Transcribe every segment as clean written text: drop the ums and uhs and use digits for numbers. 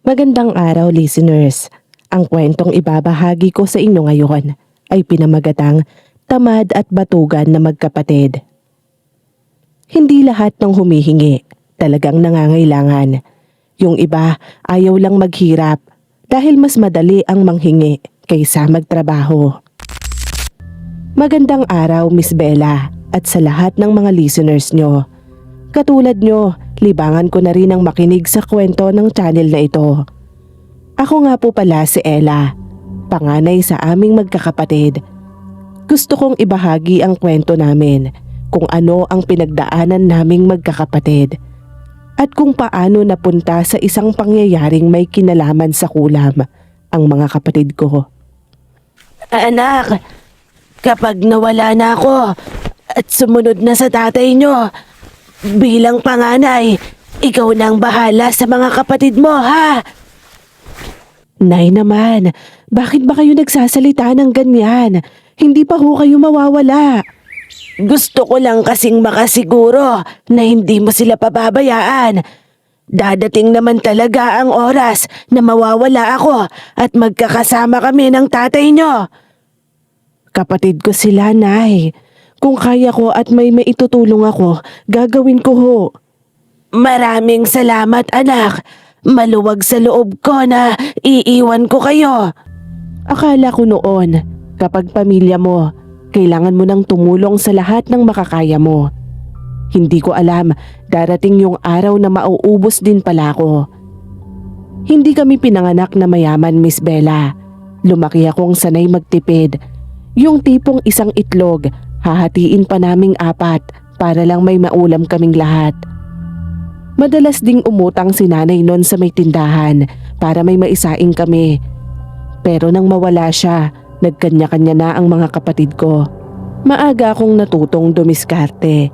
Magandang araw, listeners. Ang kwentong ibabahagi ko sa inyo ngayon ay pinamagatang Tamad at Batugan na Magkapatid. Hindi lahat ng humihingi talagang nangangailangan. Yung iba ayaw lang maghirap dahil mas madali ang manghingi kaysa magtrabaho. Magandang araw, Miss Bella, at sa lahat ng mga listeners nyo. Katulad nyo, libangan ko na rin ang makinig sa kwento ng channel na ito. Ako nga po pala si Ella, panganay sa aming magkakapatid. Gusto kong ibahagi ang kwento namin, kung ano ang pinagdaanan naming magkakapatid, at kung paano napunta sa isang pangyayaring may kinalaman sa kulam ang mga kapatid ko. Anak, kapag nawala na ako at sumunod na sa tatay nyo, bilang panganay, ikaw na ang bahala sa mga kapatid mo, ha? Nay naman, bakit ba kayo nagsasalita ng ganyan? Hindi pa ho kayo mawawala. Gusto ko lang kasing makasiguro na hindi mo sila pababayaan. Dadating naman talaga ang oras na mawawala ako at magkakasama kami ng tatay nyo. Kapatid ko sila, Nay. Kung kaya ko at may maitutulong ako, gagawin ko ho. Maraming salamat, anak. Maluwag sa loob ko na iiwan ko kayo. Akala ko noon, kapag pamilya mo, kailangan mo nang tumulong sa lahat ng makakaya mo. Hindi ko alam, darating yung araw na mauubos din pala ako. Hindi kami pinanganak na mayaman, Miss Bella. Lumaki akong sanay magtipid. Yung tipong isang itlog, hahatiin pa naming 4 para lang may maulam kaming lahat. Madalas ding umutang si nanay noon sa may tindahan para may maisaing kami. Pero nang mawala siya, nagkanya-kanya na ang mga kapatid ko. Maaga akong natutong dumiskarte.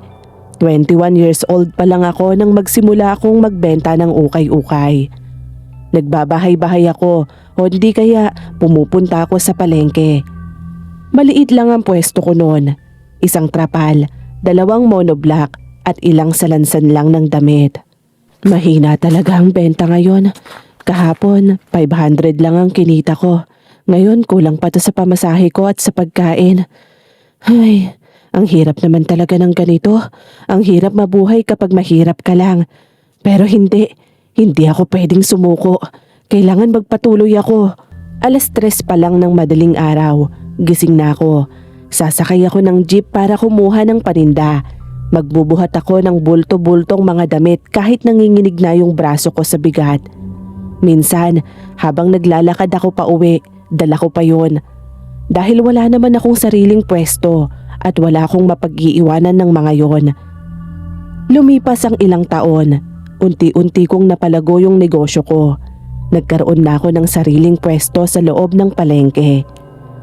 21 years old pa lang ako nang magsimula akong magbenta ng ukay-ukay. Nagbabahay-bahay ako o hindi kaya pumupunta ako sa palengke. Maliit lang ang pwesto ko noon. Isang trapal, 2 monoblock at ilang salansan lang ng damit. Mahina talaga ang benta ngayon. Kahapon, 500 lang ang kinita ko. Ngayon, kulang pa to sa pamasahe ko at sa pagkain. Ay, ang hirap naman talaga ng ganito. Ang hirap mabuhay kapag mahirap ka lang. Pero hindi ako pwedeng sumuko. Kailangan magpatuloy ako. 3:00 pa lang ng madaling araw. Gising na ako. Sasakay ako ng jeep para kumuha ng paninda. Magbubuhat ako ng bulto-bultong mga damit kahit nanginginig na yung braso ko sa bigat. Minsan, habang naglalakad ako pa uwi, dala ko pa yun. Dahil wala naman akong sariling pwesto at wala akong mapag-iiwanan ng mga yon. Lumipas ang ilang taon, unti-unti kong napalago yung negosyo ko. Nagkaroon na ako ng sariling pwesto sa loob ng palengke.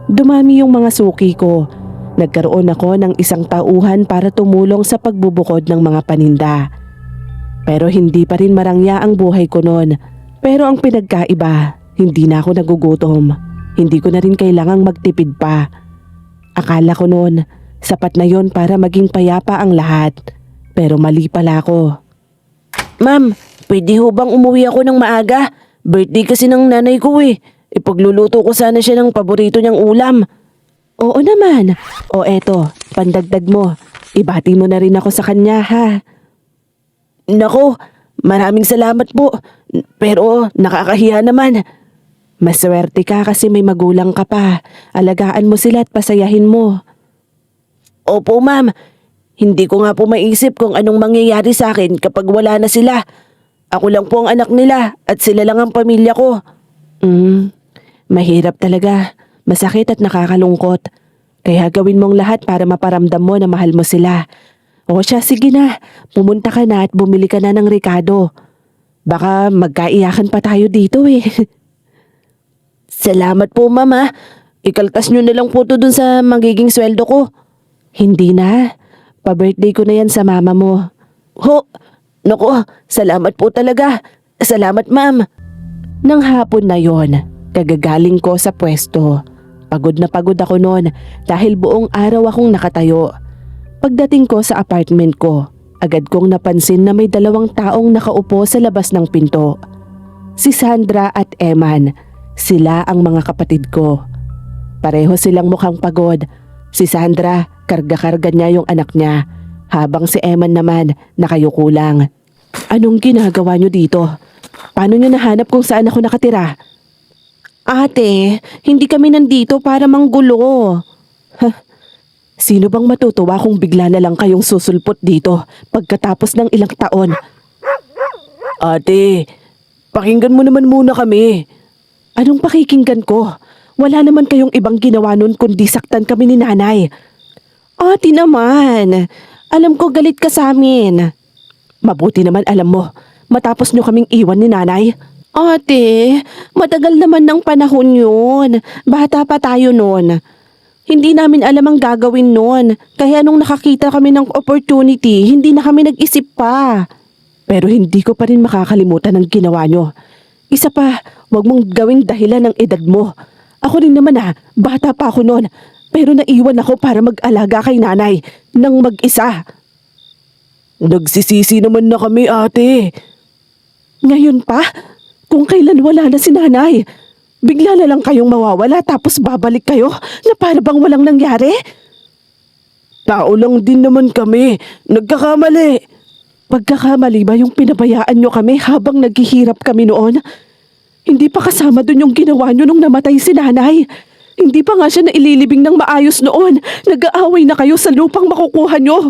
Dumami yung mga suki ko. Nagkaroon ako ng isang tauhan para tumulong sa pagbubukod ng mga paninda. Pero hindi pa rin marangya ang buhay ko noon. Pero ang pinagkaiba, hindi na ako nagugutom. Hindi ko na rin kailangang magtipid pa. Akala ko noon, sapat na yon para maging payapa ang lahat. Pero mali pala ako. Ma'am, pwede ho bang umuwi ako ng maaga? Birthday kasi ng nanay ko eh. Ipagluluto ko sana siya ng paborito niyang ulam. Oo naman. O eto, pandagdag mo. Ibati mo na rin ako sa kanya, ha? Nako, maraming salamat po. Pero nakakahiya naman. Maswerte ka kasi may magulang ka pa. Alagaan mo sila at pasayahin mo. Opo ma'am, hindi ko nga po maisip kung anong mangyayari sa akin kapag wala na sila. Ako lang po ang anak nila at sila lang ang pamilya ko. Mahirap talaga. Masakit at nakakalungkot. Kaya gawin mong lahat para maparamdam mo na mahal mo sila. O siya, sige na. Pumunta ka na at bumili ka na ng Ricardo. Baka magkaiyakan pa tayo dito eh. Salamat po mama. Ikaltas nyo na lang po to dun sa magiging sweldo ko. Hindi na. Pa-birthday ko na yan sa mama mo. Ho, naku, salamat po talaga. Salamat ma'am. Nang hapon na yon, kagagaling ko sa pwesto. Pagod na pagod ako noon dahil buong araw akong nakatayo. Pagdating ko sa apartment ko, agad kong napansin na may 2 taong nakaupo sa labas ng pinto. Si Sandra at Eman, sila ang mga kapatid ko. Pareho silang mukhang pagod. Si Sandra, karga-karga niya yung anak niya, habang si Eman naman nakayuko lang. Anong ginagawa niyo dito? Paano niyo nahanap kung saan ako nakatira? Ate, hindi kami nandito para manggulo. Sino bang matutuwa kung bigla na lang kayong susulpot dito pagkatapos ng ilang taon? Ate, pakinggan mo naman muna kami. Anong pakikinggan ko? Wala naman kayong ibang ginawa nun kundi saktan kami ni nanay. Ate naman, alam ko galit ka sa amin. Mabuti naman alam mo, matapos nyo kaming iwan ni nanay. Ate, matagal naman ng panahon yun. Bata pa tayo noon. Hindi namin alam ang gagawin noon. Kaya nung nakakita kami ng opportunity, hindi na kami nag-isip pa. Pero hindi ko pa rin makakalimutan ang ginawa nyo. Isa pa, wag mong gawing dahilan ng edad mo. Ako rin naman bata pa ako noon. Pero naiwan ako para mag-alaga kay nanay nang mag-isa. Nagsisisi naman na kami, ate. Ngayon pa? Kung kailan wala na si nanay, bigla na lang kayong mawawala tapos babalik kayo na para bang walang nangyari? Tao lang din naman kami. Nagkakamali. Pagkakamali ba yung pinabayaan nyo kami habang naghihirap kami noon? Hindi pa kasama dun yung ginawa nyo nung namatay si nanay. Hindi pa nga siya naililibing ng maayos noon. Nag-aaway na kayo sa lupang makukuha nyo.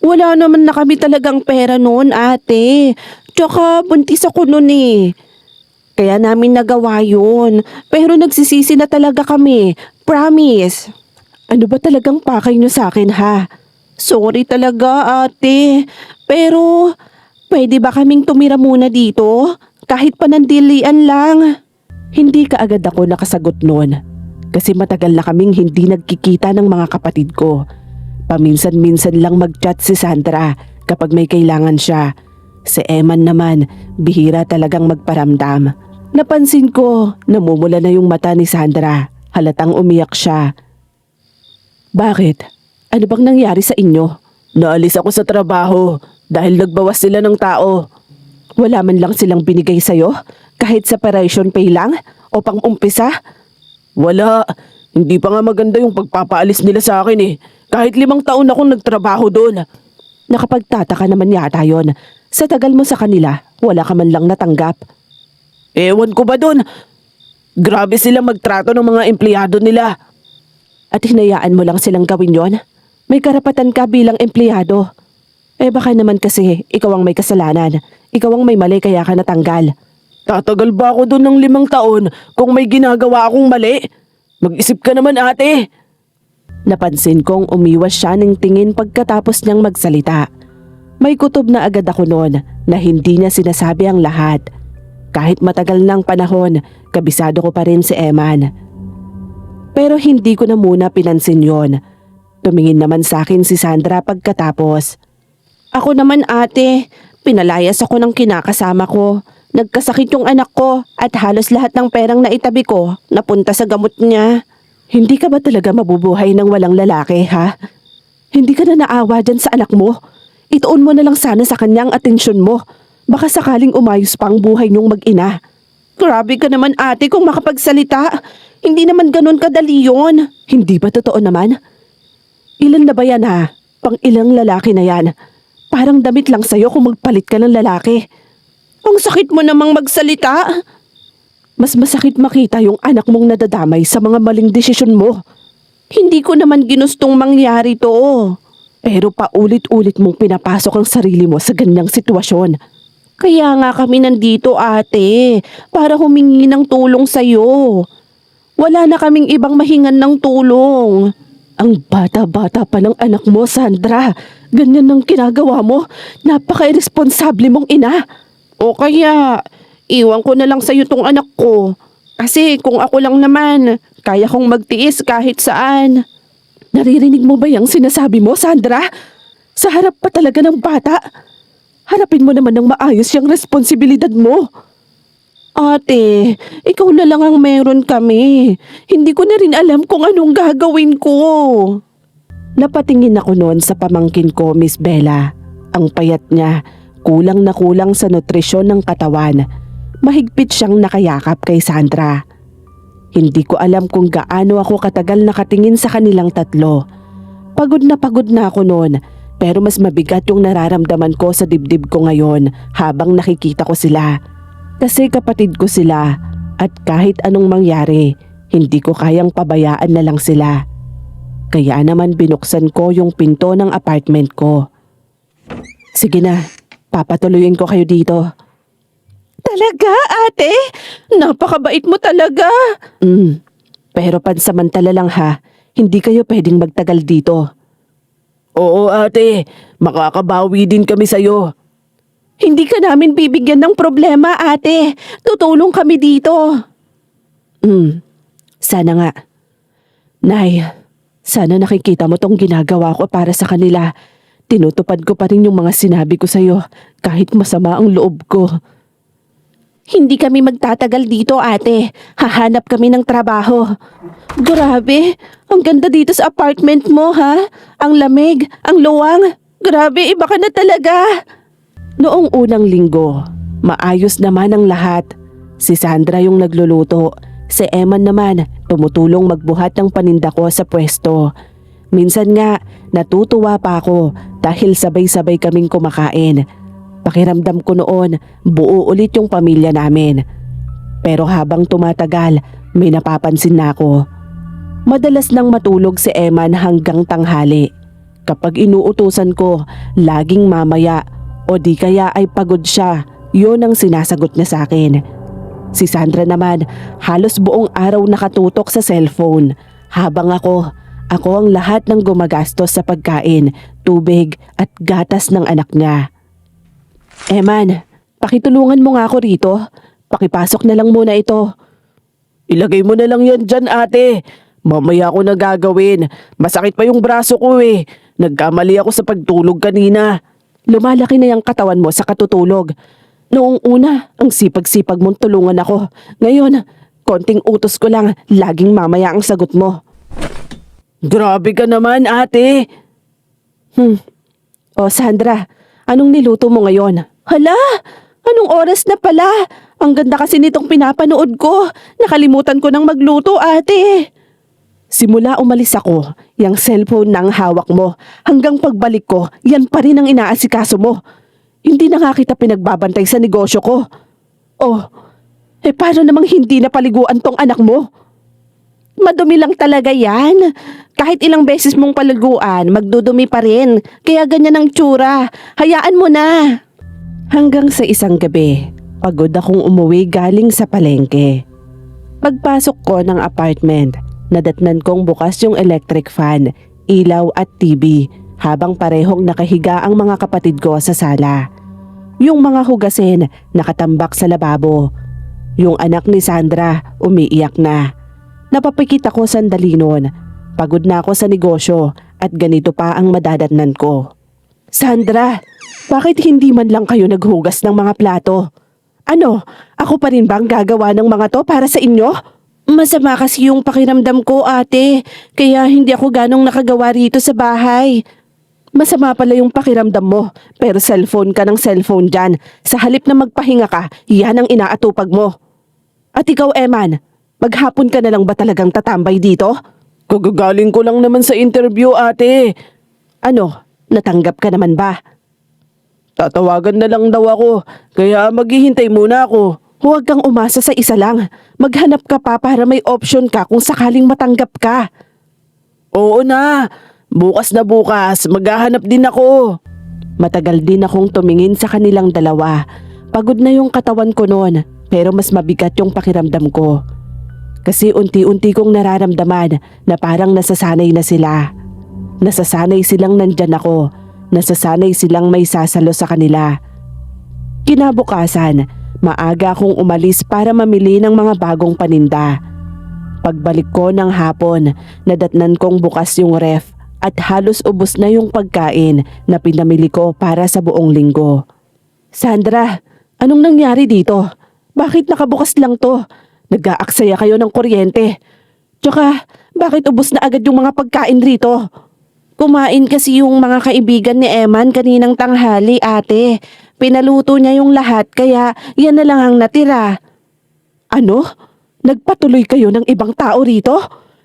Wala naman na kami talagang pera noon, ate. Tsaka buntis ako noon eh. Kaya namin nagawa yun. Pero nagsisisi na talaga kami. Promise. Ano ba talagang pakay nyo sa akin ha? Sorry talaga ate. Pero pwede ba kaming tumira muna dito? Kahit panandilian lang. Hindi kaagad ako nakasagot noon. Kasi matagal na kaming hindi nagkikita ng mga kapatid ko. Paminsan-minsan lang mag-chat si Sandra kapag may kailangan siya. Si Eman naman, bihira talagang magparamdam. Napansin ko, namumula na yung mata ni Sandra. Halatang umiyak siya. Bakit? Ano bang nangyari sa inyo? Naalis ako sa trabaho dahil nagbawas sila ng tao. Wala man lang silang binigay sa'yo? Kahit separation pay lang? O pang-umpisa? Wala. Hindi pa nga maganda yung pagpapaalis nila sa akin eh. Kahit 5 taon akong nagtrabaho doon. Nakapagtataka naman yata yon. Sa tagal mo sa kanila, wala ka man lang natanggap. Ewan ko ba doon? Grabe silang magtrato ng mga empleyado nila. At hinayaan mo lang silang gawin yon? May karapatan ka bilang empleyado. Baka naman kasi ikaw ang may kasalanan. Ikaw ang may mali kaya ka natanggal. Tatagal ba ako doon ng 5 taon kung may ginagawa akong mali? Mag-isip ka naman ate. Napansin kong umiwas siya ng tingin pagkatapos niyang magsalita. May kutob na agad ako noon na hindi niya sinasabi ang lahat. Kahit matagal ng panahon, kabisado ko pa rin si Eman. Pero hindi ko na muna pinansin yon. Tumingin naman sa akin si Sandra pagkatapos. Ako naman ate, pinalayas ako ng kinakasama ko. Nagkasakit yung anak ko at halos lahat ng perang naitabi ko napunta sa gamot niya. Hindi ka ba talaga mabubuhay ng walang lalaki ha? Hindi ka na naawa dyan sa anak mo? Ituon mo na lang sana sa kanya ang atensyon mo. Baka sakaling umayos pa ang buhay niyong mag-ina. Grabe ka naman ate kung makapagsalita. Hindi naman ganun kadali yun. Hindi ba totoo naman? Ilan na ba yan ha? Pang ilang lalaki na yan? Parang damit lang sa'yo kung magpalit ka ng lalaki. Ang sakit mo namang magsalita. Mas masakit makita yung anak mong nadadamay sa mga maling desisyon mo. Hindi ko naman ginustong mangyari to. Pero paulit-ulit mong pinapasok ang sarili mo sa ganyang sitwasyon. Kaya nga kami nandito ate, para humingi ng tulong sa'yo. Wala na kaming ibang mahingan ng tulong. Ang bata-bata pa ng anak mo, Sandra. Ganyan ang ginagawa mo. Napaka-irresponsable mong ina. O kaya, iwan ko na lang sa'yo tong anak ko. Kasi kung ako lang naman, kaya kong magtiis kahit saan. Naririnig mo ba yung sinasabi mo, Sandra? Sa harap pa talaga ng bata. Harapin mo naman ng maayos yung responsibilidad mo. Ate, ikaw na lang ang meron kami. Hindi ko na rin alam kung anong gagawin ko. Napatingin ako noon sa pamangkin ko, Miss Bella. Ang payat niya, kulang na kulang sa nutrisyon ng katawan. Mahigpit siyang nakayakap kay Sandra. Hindi ko alam kung gaano ako katagal nakatingin sa kanilang tatlo. Pagod na ako noon, pero mas mabigat yung nararamdaman ko sa dibdib ko ngayon habang nakikita ko sila. Kasi kapatid ko sila at kahit anong mangyari, hindi ko kayang pabayaan na lang sila. Kaya naman binuksan ko yung pinto ng apartment ko. Sige na, papatuloyin ko kayo dito. Talaga, ate? Napakabait mo talaga. Pero pansamantala lang ha, hindi kayo pwedeng magtagal dito. Oo, ate. Makakabawi din kami sa'yo. Hindi ka namin bibigyan ng problema, ate. Tutulong kami dito. Sana nga. Nay, sana nakikita mo tong ginagawa ko para sa kanila. Tinutupad ko pa rin yung mga sinabi ko sa'yo kahit masama ang loob ko. Hindi kami magtatagal dito, ate. Hahanap kami ng trabaho. Grabe, ang ganda dito sa apartment mo, ha? Ang lamig, ang luwang. Grabe, iba ka na talaga. Noong unang linggo, maayos naman ang lahat. Si Sandra yung nagluluto. Si Eman naman, tumutulong magbuhat ng paninda ko sa pwesto. Minsan nga, natutuwa pa ako dahil sabay-sabay kaming kumakain. Pakiramdam ko noon, buo ulit yung pamilya namin. Pero habang tumatagal, may napapansin na ako. Madalas nang matulog si Eman hanggang tanghali. Kapag inuutusan ko, laging mamaya o di kaya ay pagod siya, yun ang sinasagot niya sa akin. Si Sandra naman, halos buong araw nakatutok sa cellphone. Habang ako ang lahat ng gumagastos sa pagkain, tubig at gatas ng anak niya. Eman, pakitulungan mo nga ako rito. Pakipasok na lang muna ito. Ilagay mo na lang yan dyan, ate. Mamaya ako na gagawin. Masakit pa yung braso ko eh. Nagkamali ako sa pagtulog kanina. Lumalaki na yung katawan mo sa katutulog. Noong una, ang sipag-sipag mong tulungan ako. Ngayon, konting utos ko lang, laging mamaya ang sagot mo. Grabe ka naman, ate. O Sandra, anong niluto mo ngayon? Hala, anong oras na pala? Ang ganda kasi nitong pinapanood ko. Nakalimutan ko nang magluto, ate. Simula umalis ako, yung cellphone na ang hawak mo. Hanggang pagbalik ko, yan pa rin ang inaasikaso mo. Hindi na nga kita pinagbabantay sa negosyo ko. Oh, paano namang hindi napaliguan tong anak mo? Madumi lang talaga yan. Kahit ilang beses mong paliguan, magdudumi pa rin. Kaya ganyan ang tsura. Hayaan mo na. Hanggang sa isang gabi, pagod akong umuwi galing sa palengke. Pagpasok ko ng apartment, nadatnan kong bukas yung electric fan, ilaw at TV habang parehong nakahiga ang mga kapatid ko sa sala. Yung mga hugasin nakatambak sa lababo. Yung anak ni Sandra umiiyak na. Napapikit ako sandali noon. Pagod na ako sa negosyo at ganito pa ang madadatnan ko. Sandra, bakit hindi man lang kayo naghugas ng mga plato? Ano, ako pa rin bang gagawa ng mga to para sa inyo? Masama kasi yung pakiramdam ko, ate. Kaya hindi ako ganong nakagawa rito sa bahay. Masama pala yung pakiramdam mo, pero cellphone ka ng cellphone dyan. Sa halip na magpahinga ka, yan ang inaatupag mo. At ikaw, Eman, maghapon ka na lang ba talagang tatambay dito? Kagagaling ko lang naman sa interview, ate. Ano, natanggap ka naman ba? Tatawagan na lang daw ako, kaya maghihintay muna ako. Huwag kang umasa sa isa lang. Maghanap ka pa para may option ka kung sakaling matanggap ka. Oo na. Bukas na bukas, maghahanap din ako. Matagal din akong tumingin sa kanilang dalawa. Pagod na yung katawan ko noon, pero mas mabigat yung pakiramdam ko. Kasi unti-unti kong nararamdaman na parang nasasanay na sila. Nasasanay silang nandyan ako. Nasasanay silang may sasalo sa kanila. Kinabukasan, maaga akong umalis para mamili ng mga bagong paninda. Pagbalik ko ng hapon, nadatnan kong bukas yung ref at halos ubos na yung pagkain na pinamili ko para sa buong linggo. Sandra, anong nangyari dito? Bakit nakabukas lang to? Nag-aaksaya kayo ng kuryente. Tsaka, bakit ubos na agad yung mga pagkain rito? Kumain kasi yung mga kaibigan ni Eman kaninang tanghali, ate. Pinaluto niya yung lahat kaya yan na lang ang natira. Ano? Nagpatuloy kayo ng ibang tao rito?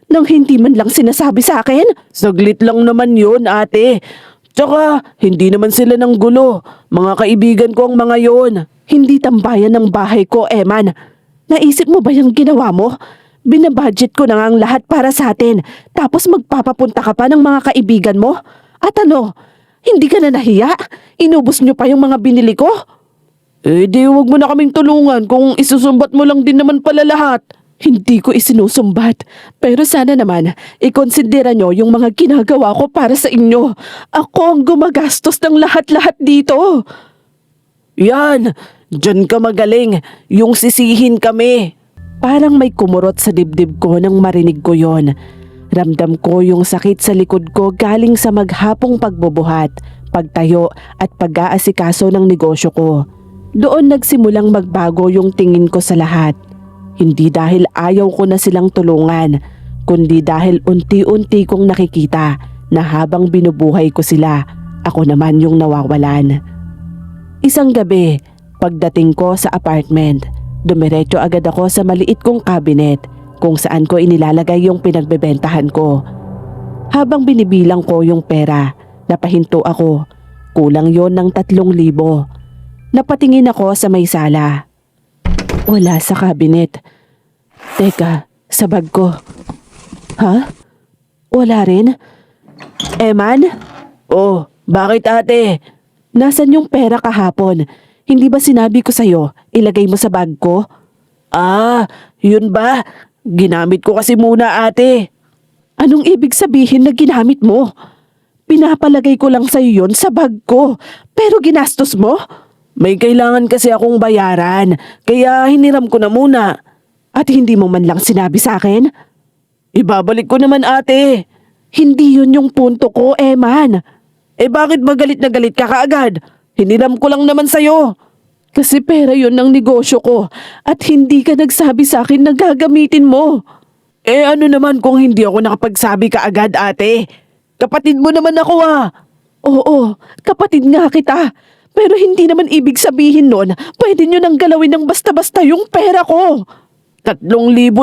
Nang hindi man lang sinasabi sa akin? Saglit lang naman yun, ate. Tsaka, hindi naman sila ng gulo. Mga kaibigan ko ang mga yon. Hindi tambayan ng bahay ko, Eman. Naisip mo ba yung ginawa mo? Binabudget ko na nga ang lahat para sa atin. Tapos magpapapunta ka pa ng mga kaibigan mo? At ano? Hindi ka na nahiya? Inubos niyo pa yung mga binili ko? Eh di wag mo na kaming tulungan kung isusumbat mo lang din naman pala lahat. Hindi ko isinusumbat. Pero sana naman, ikonsidera nyo yung mga ginagawa ko para sa inyo. Ako ang gumagastos ng lahat-lahat dito. Yan, dyan ka magaling. Yung sisihin kami. Parang may kumurot sa dibdib ko nang marinig ko yon. Ramdam ko yung sakit sa likod ko galing sa maghapong pagbubuhat, pagtayo at pag-aasikaso ng negosyo ko. Doon nagsimulang magbago yung tingin ko sa lahat. Hindi dahil ayaw ko na silang tulungan, kundi dahil unti-unti kong nakikita na habang binubuhay ko sila, ako naman yung nawawalan. Isang gabi, pagdating ko sa apartment, dumiretso agad ako sa maliit kong cabinet kung saan ko inilalagay yung pinagbebentahan ko. Habang binibilang ko yung pera, napahinto ako. Kulang yon ng 3,000. Napatingin ako sa may sala. Wala sa cabinet. Teka, sa bag ko. Ha? Wala rin? Eman? Oh, bakit ate? Nasaan yung pera kahapon? Hindi ba sinabi ko sa'yo, ilagay mo sa bag ko? Ah, yun ba? Ginamit ko kasi muna ate. Anong ibig sabihin na ginamit mo? Pinapalagay ko lang sa'yo yun sa bag ko, pero ginastos mo? May kailangan kasi akong bayaran, kaya hiniram ko na muna. At hindi mo man lang sinabi sa akin? Ibabalik ko naman ate. Hindi yun yung punto ko, Eman. Eh bakit ba galit na galit ka kaagad? Hiniram ko lang naman sa'yo. Kasi pera yun ng negosyo ko at hindi ka nagsabi sa akin na gagamitin mo. Eh ano naman kung hindi ako nakapagsabi kaagad ate? Kapatid mo naman ako ah. Oo, kapatid nga kita. Pero hindi naman ibig sabihin nun, pwede nyo nang galawin ng basta-basta yung pera ko. 3,000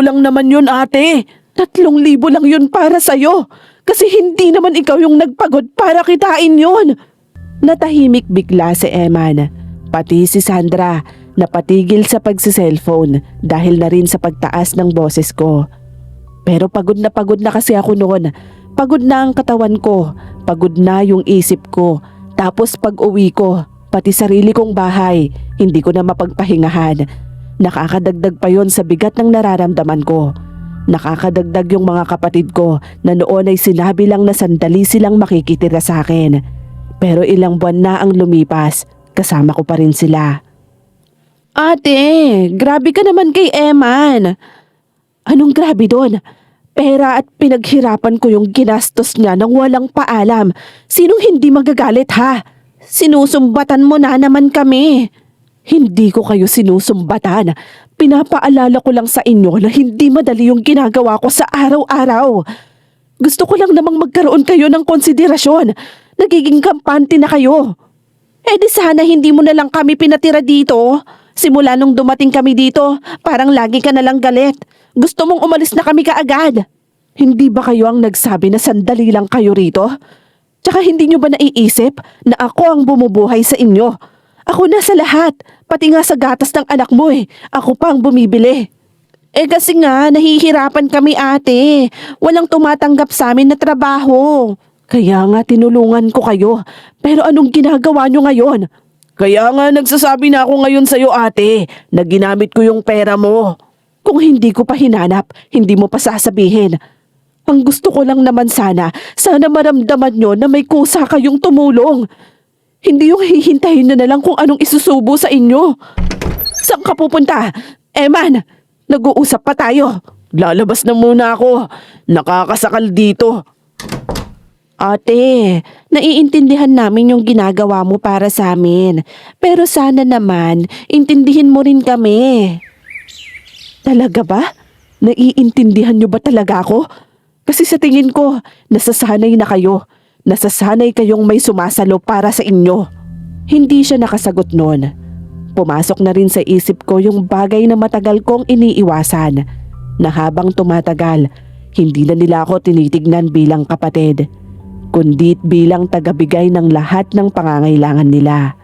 lang naman yun ate. 3,000 lang yun para sa'yo. Kasi hindi naman ikaw yung nagpagod para kitain yun. Natahimik bigla si Eman. Pati si Sandra, napatigil sa pagsiselfone dahil na rin sa pagtaas ng boses ko. Pero pagod na kasi ako noon. Pagod na ang katawan ko, pagod na yung isip ko. Tapos pag uwi ko, pati sarili kong bahay, hindi ko na mapagpahingahan. Nakakadagdag pa yon sa bigat ng nararamdaman ko. Nakakadagdag yung mga kapatid ko na noon ay sinabi lang na sandali silang makikitira sa akin. Pero ilang buwan na ang lumipas, kasama ko pa rin sila. Ate, grabe ka naman kay Eman. Anong grabe doon? Pera at pinaghirapan ko yung ginastos niya nang walang paalam. Sinong hindi magagalit ha? Sinusumbatan mo na naman kami. Hindi ko kayo sinusumbatan. Pinapaalala ko lang sa inyo na hindi madali yung ginagawa ko sa araw-araw. Gusto ko lang namang magkaroon kayo ng konsiderasyon. Nagiging kampante na kayo. Eh di sana hindi mo na lang kami pinatira dito. Simula nung dumating kami dito, parang lagi ka na lang galit. Gusto mong umalis na kami kaagad. Hindi ba kayo ang nagsabi na sandali lang kayo rito? Tsaka hindi nyo ba naiisip na ako ang bumubuhay sa inyo? Ako na sa lahat, pati nga sa gatas ng anak mo eh. Ako pa ang bumibili. Eh kasi nga, nahihirapan kami ate. Walang tumatanggap sa amin na trabaho. Kaya nga tinulungan ko kayo. Pero anong ginagawa nyo ngayon? Kaya nga nagsasabi na ako ngayon sa'yo ate, na ginamit ko yung pera mo. Kung hindi ko pa hinanap, hindi mo pa sasabihin. Ang gusto ko lang naman sana maramdaman nyo na may kusa kayong tumulong. Hindi yung hihintayin nyo na lang kung anong isusubo sa inyo. Saan ka pupunta? Eman, nag-uusap pa tayo. Lalabas na muna ako. Nakakasakal dito. Ate, naiintindihan namin yung ginagawa mo para sa amin. Pero sana naman, intindihin mo rin kami. Talaga ba? Naiintindihan nyo ba talaga ako? Kasi sa tingin ko, nasasanay na kayo. Nasasanay kayong may sumasalo para sa inyo. Hindi siya nakasagot noon. Pumasok na rin sa isip ko yung bagay na matagal kong iniiwasan, na habang tumatagal, hindi na nila ako tinitignan bilang kapatid, kundi bilang tagabigay ng lahat ng pangangailangan nila.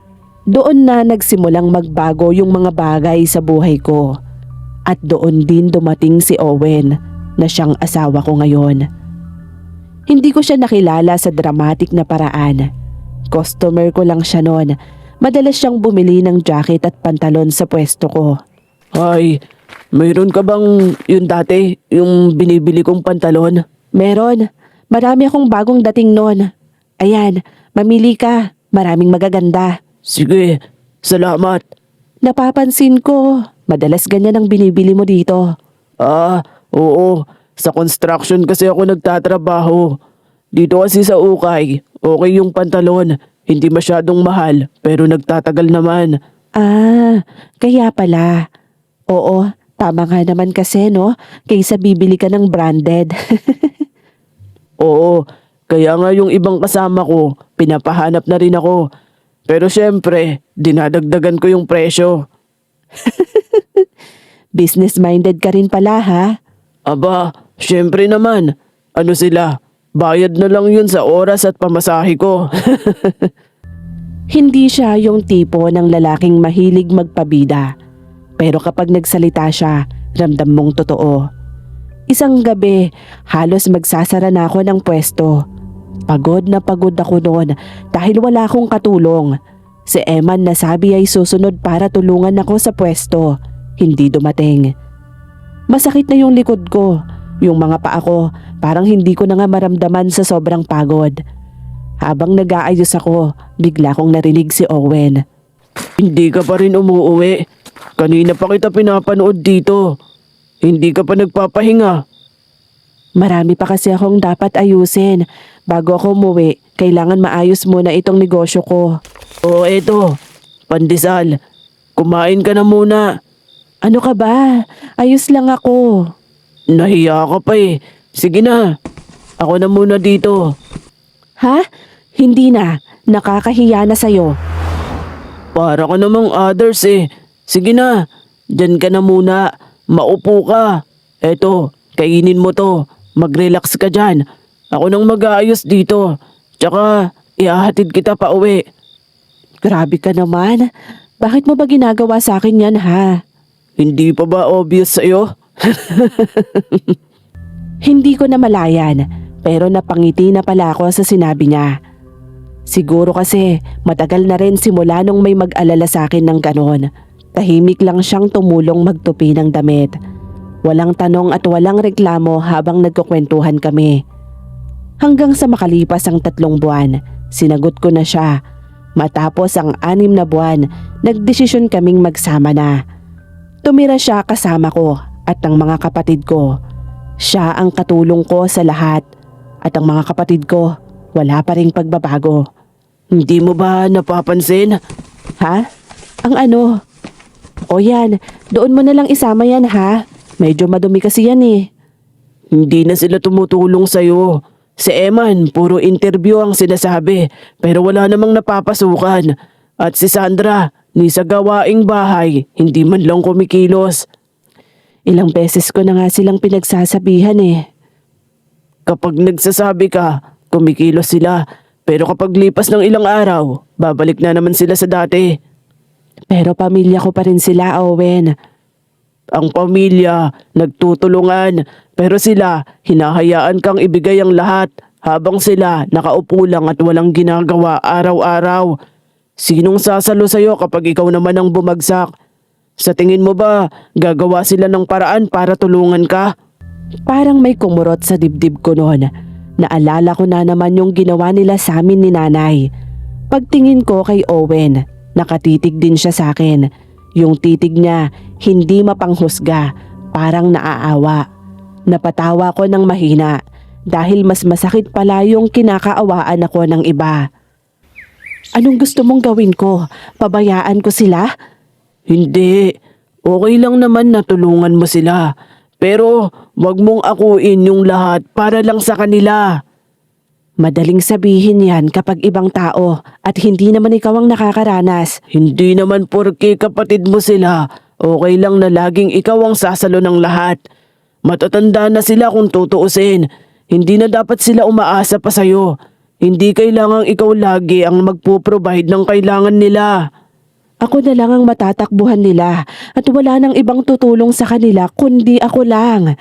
Doon na nagsimulang magbago yung mga bagay sa buhay ko. At doon din dumating si Owen, na siyang asawa ko ngayon. Hindi ko siya nakilala sa dramatic na paraan. Customer ko lang siya noon. Madalas siyang bumili ng jacket at pantalon sa pwesto ko. Ay, mayroon ka bang yun dati, yung binibili kong pantalon? Meron. Marami akong bagong dating noon. Ayan, mamili ka. Maraming magaganda. Sige, salamat. Napapansin ko, madalas ganyan ang binibili mo dito. Ah, oo. Sa construction kasi ako nagtatrabaho. Dito kasi sa ukay, okay yung pantalon. Hindi masyadong mahal, pero nagtatagal naman. Ah, kaya pala. Oo, tama nga naman kasi no, kaysa bibili ka ng branded. Oo, kaya nga yung ibang kasama ko, pinapahanap na rin ako. Pero syempre, dinadagdagan ko yung presyo. Business-minded ka rin pala ha? Aba, syempre naman. Ano sila? Bayad na lang yun sa oras at pamasahe ko. Hindi siya yung tipo ng lalaking mahilig magpabida. Pero kapag nagsalita siya, ramdam mong totoo. Isang gabi, halos magsasara na ako ng pwesto. Pagod na pagod ako noon dahil wala akong katulong. Si Eman na sabi ay susunod para tulungan ako sa pwesto. Hindi dumating. Masakit na yung likod ko. Yung mga paa ko, parang hindi ko na nga maramdaman sa sobrang pagod. Habang nag-aayos ako, bigla kong narinig si Owen. Hindi ka pa rin umuuwi. Kanina pa kita pinapanood dito. Hindi ka pa nagpapahinga. Marami pa kasi akong dapat ayusin. Bago ako umuwi, kailangan maayos muna itong negosyo ko. O eto, pandesal. Kumain ka na muna. Ano ka ba? Ayos lang ako. Nahiya ka pa eh. Sige na. Ako na muna dito. Ha? Hindi na. Nakakahiya na sa'yo. Para ka namang others eh. Sige na. Diyan ka na muna. Maupo ka. Eto, kainin mo to. Mag-relax ka dyan. Ako nang mag-aayos dito. Tsaka, ihahatid kita pa uwi. Grabe ka naman. Bakit mo ba ginagawa sa akin yan ha? Hindi pa ba obvious sa'yo? Hindi ko na malayan, pero napangiti na pala ako sa sinabi niya. Siguro kasi matagal na rin simula nung may mag-alala sa akin ng ganon. Tahimik lang siyang tumulong magtupi ng damit. Walang tanong at walang reklamo habang nagkukwentuhan kami. Hanggang sa makalipas ang 3 buwan, sinagot ko na siya. Matapos ang 6 na buwan, nagdesisyon kaming magsama na. Tumira siya kasama ko at ang mga kapatid ko. Siya ang katulong ko sa lahat at ang mga kapatid ko wala pa ring pagbabago. Hindi mo ba napapansin? Ha? Ang ano? O yan, doon mo na lang isama yan ha. Medyo madumi kasi yan eh. Hindi na sila tumutulong sa'yo. Si Eman, puro interview ang sinasabi, pero wala namang napapasukan. At si Sandra, ni sa gawaing bahay, hindi man lang kumikilos. Ilang beses ko na nga silang pinagsasabihan eh. Kapag nagsasabi ka, kumikilos sila. Pero kapag lipas ng ilang araw, babalik na naman sila sa dati. Pero pamilya ko pa rin sila, Owen. Ang pamilya, nagtutulungan, pero sila, hinahayaan kang ibigay ang lahat habang sila nakaupo lang at walang ginagawa araw-araw. Sinong sasalo sa'yo kapag ikaw naman ang bumagsak? Sa tingin mo ba, gagawa sila ng paraan para tulungan ka? Parang may kumurot sa dibdib ko noon. Naalala ko na naman yung ginawa nila sa amin ni nanay. Pagtingin ko kay Owen, nakatitig din siya sa akin. Yung titig niya, hindi mapanghusga, parang naaawa. Napatawa ko ng mahina dahil mas masakit pala yung kinakaawaan ako ng iba. Anong gusto mong gawin ko? Pabayaan ko sila? Hindi. Okay lang naman na tulungan mo sila. Pero wag mong akuin yung lahat para lang sa kanila. Madaling sabihin yan kapag ibang tao at hindi naman ikaw ang nakakaranas. Hindi naman porke kapatid mo sila, okay lang na laging ikaw ang sasalo ng lahat. Matatanda na sila kung tutuusin. Hindi na dapat sila umaasa pa sa'yo. Hindi kailangang ikaw lagi ang magpo-provide ng kailangan nila. Ako na lang ang matatakbuhan nila at wala nang ibang tutulong sa kanila kundi ako lang.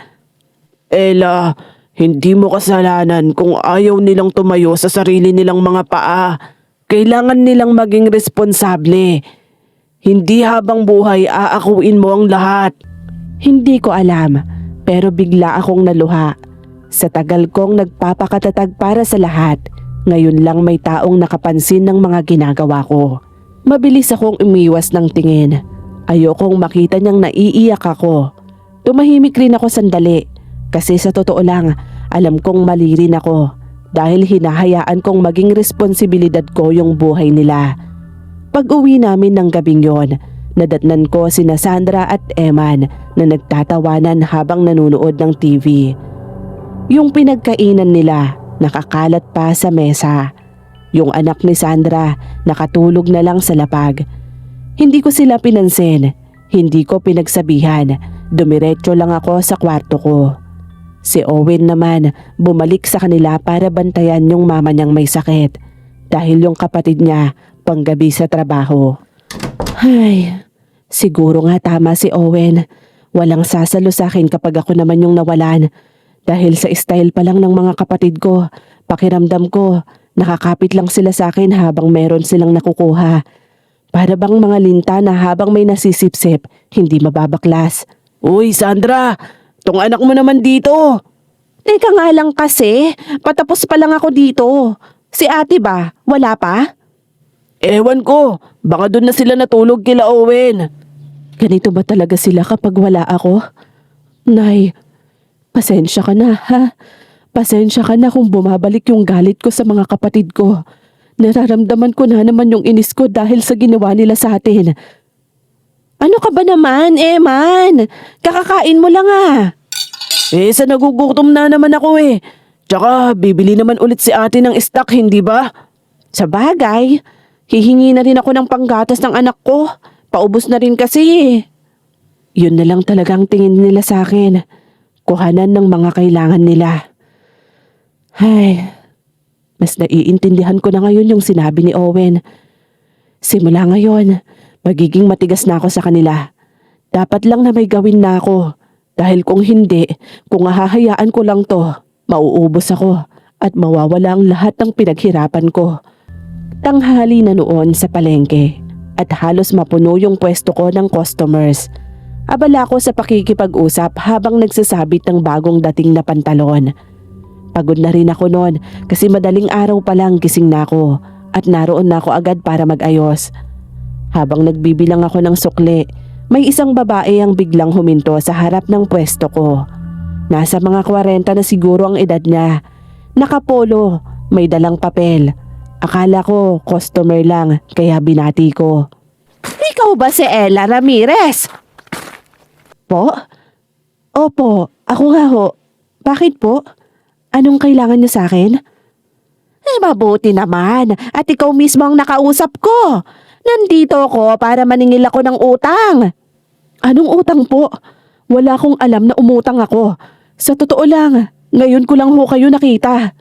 Ella, hindi mo kasalanan kung ayaw nilang tumayo sa sarili nilang mga paa. Kailangan nilang maging responsable. Hindi habang buhay aakuin mo ang lahat. Hindi ko alam, pero bigla akong naluha. Sa tagal kong nagpapakatatag para sa lahat, ngayon lang may taong nakapansin ng mga ginagawa ko. Mabilis akong umiwas ng tingin. Ayokong makita niyang naiiyak ako. Tumahimik rin ako sandali kasi sa totoo lang, alam kong mali rin ako dahil hinahayaan kong maging responsibilidad ko yung buhay nila. Pag-uwi namin ng gabing yon, nadatnan ko sina Sandra at Eman na nagtatawanan habang nanonood ng TV. Yung pinagkainan nila nakakalat pa sa mesa. Yung anak ni Sandra nakatulog na lang sa lapag. Hindi ko sila pinansin, hindi ko pinagsabihan, dumiretso lang ako sa kwarto ko. Si Owen naman bumalik sa kanila para bantayan yung mama niyang may sakit dahil yung kapatid niya panggabi sa trabaho. Ay, siguro nga tama si Owen. Walang sasalo sa akin kapag ako naman yung nawalan. Dahil sa style pa lang ng mga kapatid ko, pakiramdam ko, nakakapit lang sila sa akin habang meron silang nakukuha. Para bang mga linta na habang may nasisipsip, hindi mababaklas. Uy, Sandra! Tong anak mo naman dito! Teka nga lang kasi, patapos pa lang ako dito. Si ate ba, wala pa? Ewan ko, baka doon na sila natulog kila Owen. Ganito ba talaga sila kapag wala ako? Nay, pasensya ka na ha. Pasensya ka na kung bumabalik yung galit ko sa mga kapatid ko. Nararamdaman ko na naman yung inis ko dahil sa ginawa nila sa atin. Ano ka ba naman, Eman? Kakakain mo lang ah. Sa nagugutom na naman ako eh. Tsaka bibili naman ulit si ate ng stock, hindi ba? Sa bagay, hihingi na rin ako ng panggatas ng anak ko. Paubos na rin kasi. Yun na lang talagang tingin nila sa akin. Kuhanan ng mga kailangan nila. Ay, mas naiintindihan ko na ngayon yung sinabi ni Owen. Simula ngayon, magiging matigas na ako sa kanila. Dapat lang na may gawin na ako. Dahil kung hindi, kung hahayaan ko lang to, mauubos ako at mawawala ang lahat ng pinaghirapan ko. Tanghali na noon sa palengke at halos mapuno yung pwesto ko ng customers. Abala ko sa pakikipag-usap habang nagsasabit ng bagong dating na pantalon. Pagod na rin ako noon kasi madaling araw pa lang gising na ako at naroon na ako agad para mag-ayos. Habang nagbibilang ako ng sukli, may isang babae ang biglang huminto sa harap ng pwesto ko. Nasa mga 40 na siguro ang edad niya. Nakapolo, may dalang papel. Akala ko customer lang kaya binati ko. Ikaw ba si Ella Ramirez? Po? Opo, ako nga ho. Bakit po? Anong kailangan niyo sa akin? Mabuti naman at ikaw mismo ang nakausap ko. Nandito ako para maningil ako ng utang. Anong utang po? Wala akong alam na umutang ako. Sa totoo lang, ngayon ko lang ho kayo nakita.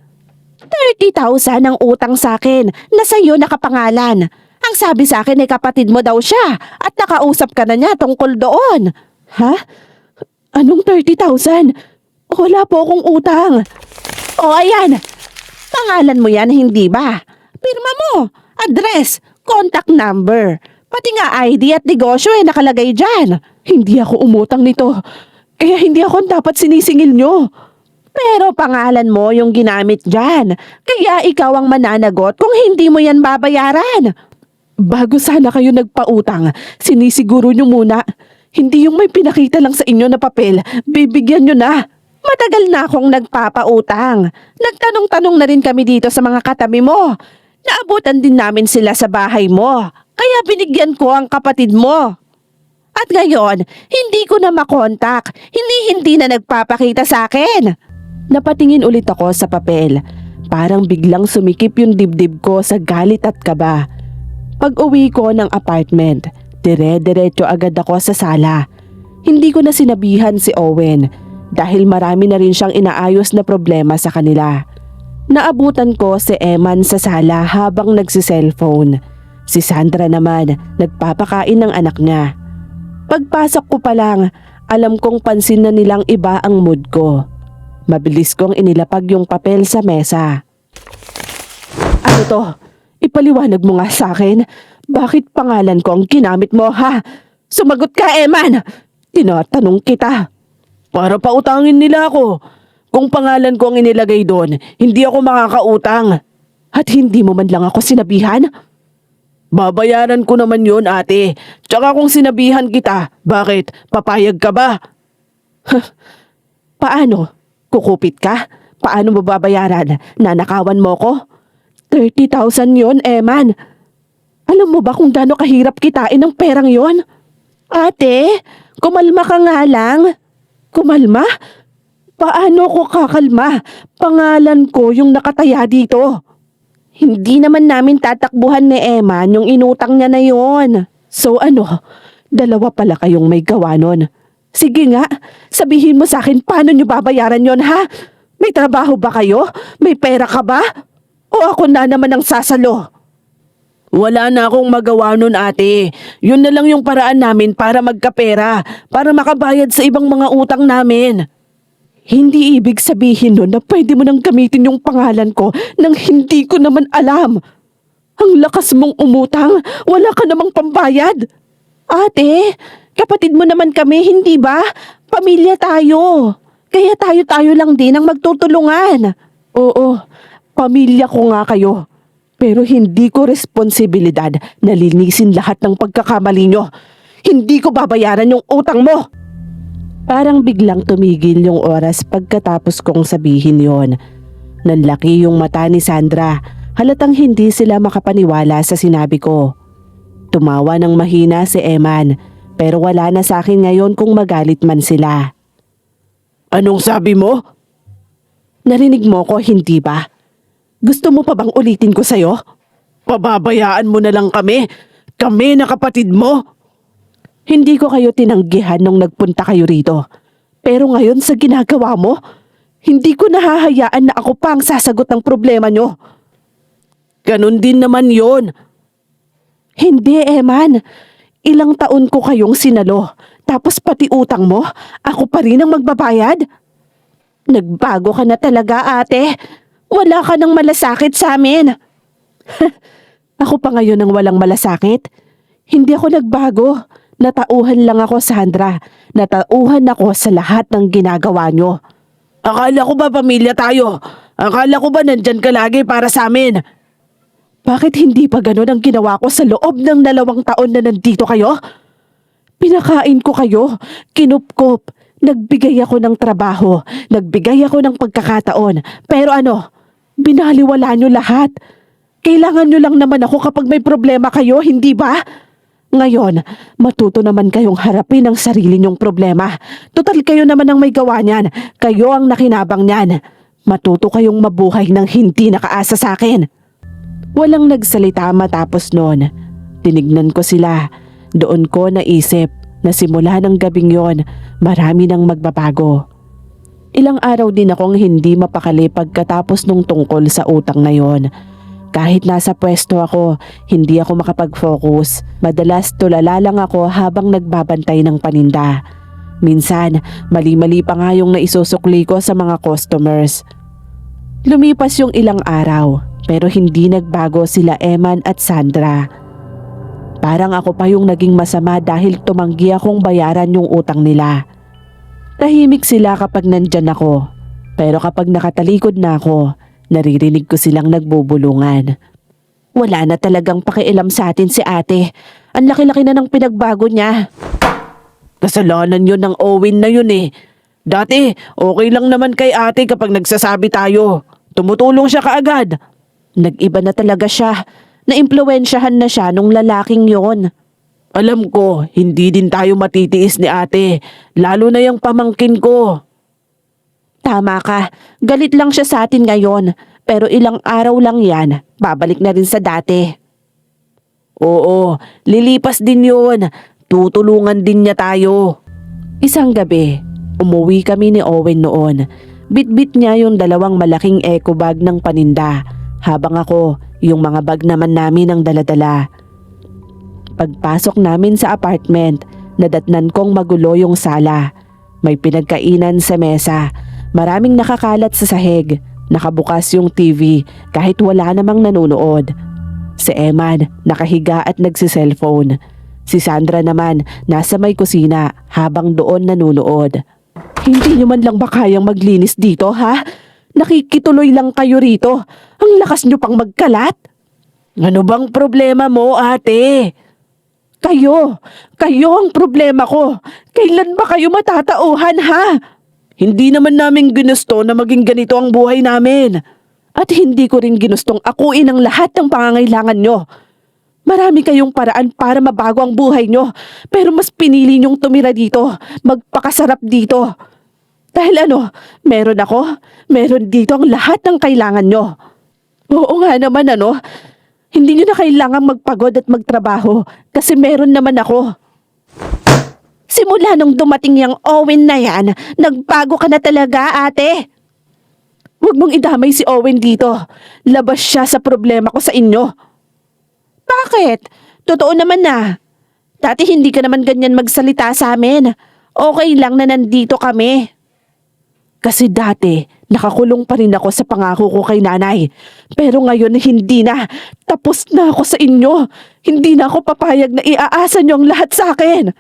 30,000 ang utang sa akin na sa'yo nakapangalan. Ang sabi sa akin ay kapatid mo daw siya at nakausap ka na niya tungkol doon. Ha? Anong 30,000? Wala po akong utang. O ayan, pangalan mo yan hindi ba? Pirma mo, address, contact number, pati nga ID at negosyo nakalagay dyan. Hindi ako umutang nito, kaya hindi ako dapat sinisingil nyo. Pero pangalan mo yung ginamit dyan, kaya ikaw ang mananagot kung hindi mo yan babayaran. Bago sana kayo nagpautang, sinisiguro nyo muna. Hindi yung may pinakita lang sa inyo na papel, bibigyan nyo na. Matagal na akong nagpapautang. Nagtanong-tanong na rin kami dito sa mga katabi mo. Naabutan din namin sila sa bahay mo. Kaya binigyan ko ang kapatid mo. At ngayon, hindi ko na makontak. Hindi na nagpapakita sa akin. Napatingin ulit ako sa papel. Parang biglang sumikip yung dibdib ko sa galit at kaba. Pag-uwi ko ng apartment, dire-diretso agad ako sa sala. Hindi ko na sinabihan si Owen dahil marami na rin siyang inaayos na problema sa kanila. Naabutan ko si Eman sa sala habang nagsiselfone. Si Sandra naman nagpapakain ng anak niya. Pagpasok ko pa lang, alam kong pansin na nilang iba ang mood ko. Mabilis kong inilapag yung papel sa mesa. Ano to? Ipaliwanag mo nga sa akin. Bakit pangalan ko ang ginamit mo, ha? Sumagot ka, Eman! Tinatanong kita. Para pautangin nila ako. Kung pangalan ko ang inilagay doon, hindi ako makakautang. At hindi mo man lang ako sinabihan? Babayaran ko naman yun, ate. Tsaka kung sinabihan kita, bakit? Papayag ka ba? Paano? Kukupit ka? Paano mo babayaran? Nanakawan mo ko? 30,000 yon, Eman. Alam mo ba kung gaano kahirap kitain ng perang yon? Ate, kumalma ka nga lang. Kumalma? Paano ko kakalma? Pangalan ko yung nakataya dito. Hindi naman namin tatakbuhan ni Eman yung inutang niya na yon. So ano, dalawa pala kayong may gawa nun. Sige nga, sabihin mo sa akin paano nyo babayaran yon, ha? May trabaho ba kayo? May pera ka ba? O ako na naman ang sasalo? Wala na akong magawa nun, ate. Yun na lang yung paraan namin para magkapera, para makabayad sa ibang mga utang namin. Hindi ibig sabihin nun na pwede mo nang gamitin yung pangalan ko nang hindi ko naman alam. Ang lakas mong umutang, wala ka namang pambayad. Ate, kapatid mo naman kami, hindi ba? Pamilya tayo. Kaya tayo-tayo lang din ang magtutulungan. Oo, pamilya ko nga kayo. Pero hindi ko responsibilidad na linisin lahat ng pagkakamali nyo. Hindi ko babayaran yung utang mo. Parang biglang tumigil yung oras pagkatapos kong sabihin yon. Nanlaki yung mata ni Sandra. Halatang hindi sila makapaniwala sa sinabi ko. Tumawa ng mahina si Eman, pero wala na sa akin ngayon kung magalit man sila. Anong sabi mo? Narinig mo ko, hindi ba? Gusto mo pa bang ulitin ko sa'yo? Pababayaan mo na lang kami. Kami na kapatid mo. Hindi ko kayo tinanggihan nung nagpunta kayo rito. Pero ngayon sa ginagawa mo, hindi ko nahahayaan na ako pa ang sasagot ng problema nyo. Ganon din naman yon. Hindi, Eman. Ilang taon ko kayong sinalo. Tapos pati utang mo, ako pa rin ang magbabayad. Nagbago ka na talaga, ate. Wala ka nang malasakit sa amin. Ako pa ngayon ang walang malasakit? Hindi ako nagbago. Natauhan lang ako, Sandra. Natauhan ako sa lahat ng ginagawa nyo. Akala ko ba pamilya tayo? Akala ko ba nandyan ka lagi para sa amin? Bakit hindi pa ganun ang ginawa ko sa loob ng 2 taon na nandito kayo? Pinakain ko kayo, kinupkop, nagbigay ako ng trabaho, nagbigay ako ng pagkakataon. Pero ano, binaliwala nyo lahat. Kailangan nyo lang naman ako kapag may problema kayo, hindi ba? Ngayon, matuto naman kayong harapin ang sarili nyong problema. Total kayo naman ang may gawa niyan. Kayo ang nakinabang niyan. Matuto kayong mabuhay ng hindi nakaasa sa akin. Walang nagsalita matapos noon. Tinignan ko sila. Doon ko naisip na simula ng gabing yon, marami nang magbabago. Ilang araw din akong hindi mapakali pagkatapos nung tungkol sa utang na yon. Kahit nasa pwesto ako, hindi ako makapag-focus. Madalas tulala lang ako habang nagbabantay ng paninda. Minsan, mali-mali pa nga yung naisusukli ko sa mga customers. Lumipas yung ilang araw, pero hindi nagbago sila Eman at Sandra. Parang ako pa yung naging masama dahil tumanggi akong bayaran yung utang nila. Tahimik sila kapag nandyan ako, pero kapag nakatalikod na ako, naririnig ko silang nagbubulungan. Wala na talagang pakialam sa atin si ate. Ang laki-laki na ng pinagbago niya. Kasalanan yun ng Owen na yun eh. Dati, okay lang naman kay ate kapag nagsasabi tayo. Tumutulong siya kaagad. Nag-iba na talaga siya. Naimpluwensyahan na siya nung lalaking yon. Alam ko, hindi din tayo matitiis ni ate. Lalo na yung pamangkin ko. Tama ka. Galit lang siya sa atin ngayon. Pero ilang araw lang yan, babalik na rin sa dati. Oo, lilipas din yun. Tutulungan din niya tayo. Isang gabi, umuwi kami ni Owen noon. Bitbit niya yung 2 malaking eco bag ng paninda, habang ako yung mga bag naman namin ang daladala. Pagpasok namin sa apartment, nadatnan kong magulo yung sala. May pinagkainan sa mesa, maraming nakakalat sa sahig, nakabukas yung TV kahit wala namang nanonood. Si Eman nakahiga at nagsiselfone. Si Sandra naman nasa may kusina habang doon nanonood. Hindi nyo man lang ba kayang maglinis dito, ha? Nakikituloy lang kayo rito. Ang lakas nyo pang magkalat. Ano bang problema mo, ate? Kayo ang problema ko. Kailan ba kayo matatauhan, ha? Hindi naman namin ginusto na maging ganito ang buhay namin. At hindi ko rin ginustong akuin ang lahat ng pangangailangan nyo. Marami kayong paraan para mabago ang buhay nyo, pero mas pinili nyong tumira dito, magpakasarap dito. Dahil meron ako, meron dito ang lahat ng kailangan nyo. Oo nga naman hindi nyo na kailangang magpagod at magtrabaho kasi meron naman ako. Simula nung dumating yung Owen na yan, nagbago ka na talaga, ate. Huwag mong idamay si Owen dito. Labas siya sa problema ko sa inyo. Bakit? Totoo naman na. Dati hindi ka naman ganyan magsalita sa amin. Okay lang na nandito kami. Kasi dati, nakakulong pa rin ako sa pangako ko kay nanay. Pero ngayon hindi na. Tapos na ako sa inyo. Hindi na ako papayag na iaasa niyo ang lahat sa akin.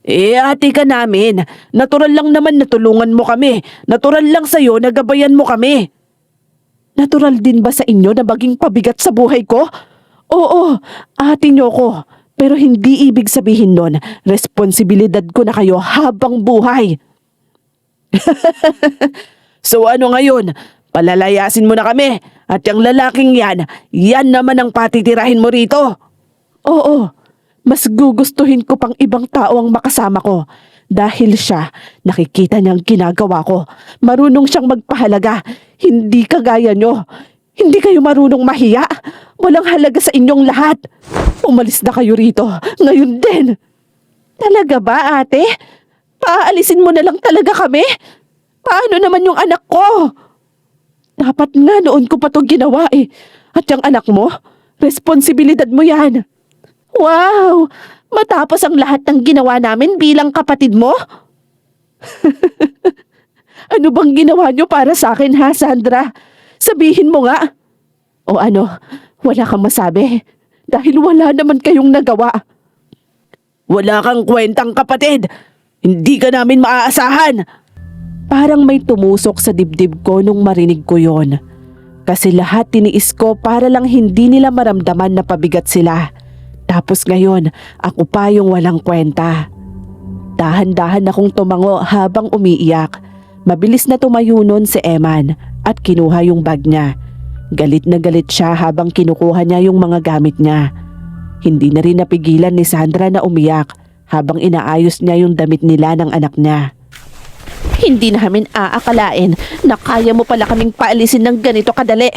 Ate ka namin. Natural lang naman na tulungan mo kami. Natural lang sa'yo na gabayan mo kami. Natural din ba sa inyo na maging pabigat sa buhay ko? Oo, ate niyo ko. Pero hindi ibig sabihin nun, responsibilidad ko na kayo habang buhay. So ano ngayon? Palalayasin mo na kami. At yung lalaking yan naman ang patitirahin mo rito. Oo, mas gugustuhin ko pang ibang tao ang makasama ko. Dahil siya, nakikita niyang ginagawa ko. Marunong siyang magpahalaga. Hindi kagaya nyo. Hindi kayo marunong mahiya. Walang halaga sa inyong lahat. Umalis na kayo rito. Ngayon din. Talaga ba, ate? Paalisin mo na lang talaga kami? Paano naman yung anak ko? Dapat nga noon ko pa to ginawa eh. At yung anak mo, responsibilidad mo yan. Wow! Matapos ang lahat ng ginawa namin bilang kapatid mo? Ano bang ginawa nyo para sa akin, ha, Sandra? Sabihin mo nga. O wala kang masabi. Dahil wala naman kayong nagawa. Wala kang kwentang kapatid. Hindi ka namin maaasahan. Parang may tumusok sa dibdib ko nung marinig ko yon. Kasi lahat tiniis ko para lang hindi nila maramdaman na pabigat sila. Tapos ngayon, ako pa yung walang kwenta. Dahan-dahan akong tumango habang umiiyak. Mabilis na tumayo nun si Eman at kinuha yung bag niya. Galit na galit siya habang kinukuha niya yung mga gamit niya. Hindi na rin napigilan ni Sandra na umiyak habang inaayos niya yung damit nila ng anak niya. Hindi namin aakalain na kaya mo pala kaming paalisin ng ganito kadali.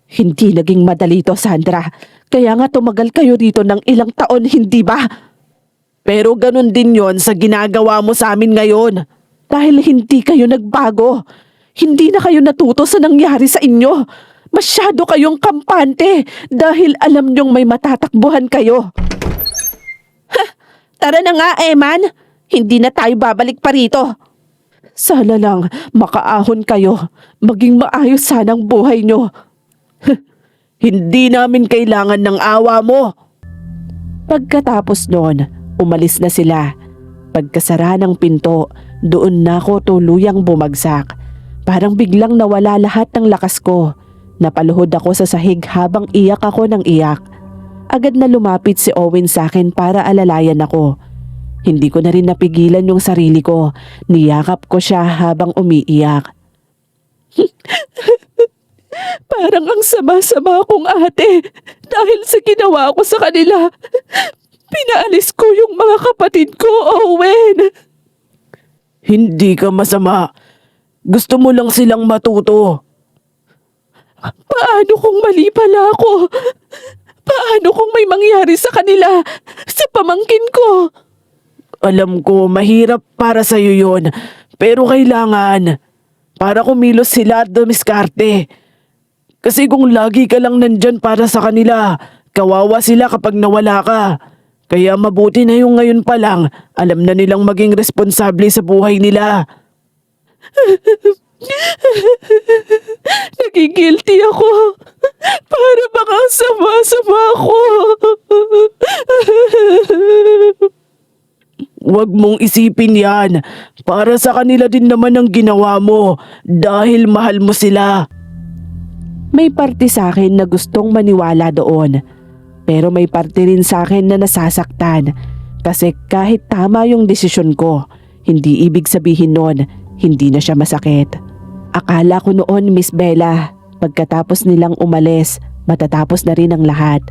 Hindi naging madali to, Sandra. Kaya nga tumagal kayo dito ng ilang taon, hindi ba? Pero ganun din yon sa ginagawa mo sa amin ngayon. Dahil hindi kayo nagbago. Hindi na kayo natuto sa nangyari sa inyo. Masyado kayong kampante dahil alam niyong may matatakbuhan kayo. Ha! Tara na nga, Eman. Hindi na tayo babalik pa rito. Sana lang makaahon kayo. Maging maayos sanang buhay niyo. Hindi namin kailangan ng awa mo. Pagkatapos noon, umalis na sila. Pagkasara ng pinto, doon na ako tuluyang bumagsak. Parang biglang nawala lahat ng lakas ko. Napaluhod ako sa sahig habang iyak ako ng iyak. Agad na lumapit si Owen sa akin para alalayan ako. Hindi ko na rin napigilan yung sarili ko. Niyakap ko siya habang umiiyak. Parang ang sama-sama akong ate dahil sa ginawa ko sa kanila. Pinaalis ko yung mga kapatid ko, Owen. Hindi ka masama. Gusto mo lang silang matuto. Paano kung mali pala ako? Paano kung may mangyari sa kanila, sa pamangkin ko? Alam ko, mahirap para sa'yo yun. Pero kailangan. Para kumilos sila at dumiskarte. Kasi kung lagi ka lang nandyan para sa kanila, kawawa sila kapag nawala ka. Kaya mabuti na yung ngayon pa lang, alam na nilang maging responsable sa buhay nila. Nagigilty ako. Para baka sama-sama ako. Huwag mong isipin yan. Para sa kanila din naman ang ginawa mo dahil mahal mo sila. May parte sa akin na gustong maniwala doon. Pero may parte rin sa akin na nasasaktan. Kasi kahit tama yung desisyon ko, hindi ibig sabihin nun, hindi na siya masakit. Akala ko noon, Miss Bella, pagkatapos nilang umalis, matatapos na rin ang lahat.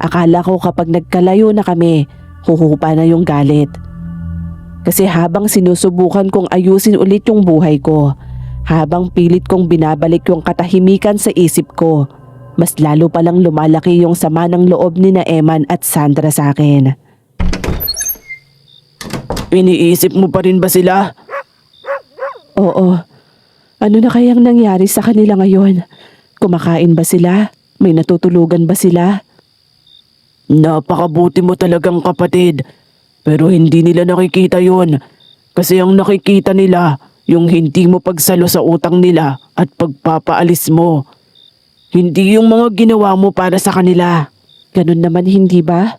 Akala ko kapag nagkalayo na kami, huhupa na yung galit. Kasi habang sinusubukan kong ayusin ulit yung buhay ko, habang pilit kong binabalik yung katahimikan sa isip ko, mas lalo palang lumalaki yung sama ng loob ni na Eman at Sandra sa akin. Iniisip mo pa rin ba sila? Oo. Ano na kayang nangyari sa kanila ngayon? Kumakain ba sila? May natutulugan ba sila? Napakabuti mo talagang kapatid. Pero hindi nila nakikita yon. Kasi ang nakikita nila, yung hindi mo pagsalo sa utang nila at pagpapaalis mo. Hindi yung mga ginawa mo para sa kanila. Ganun naman hindi ba?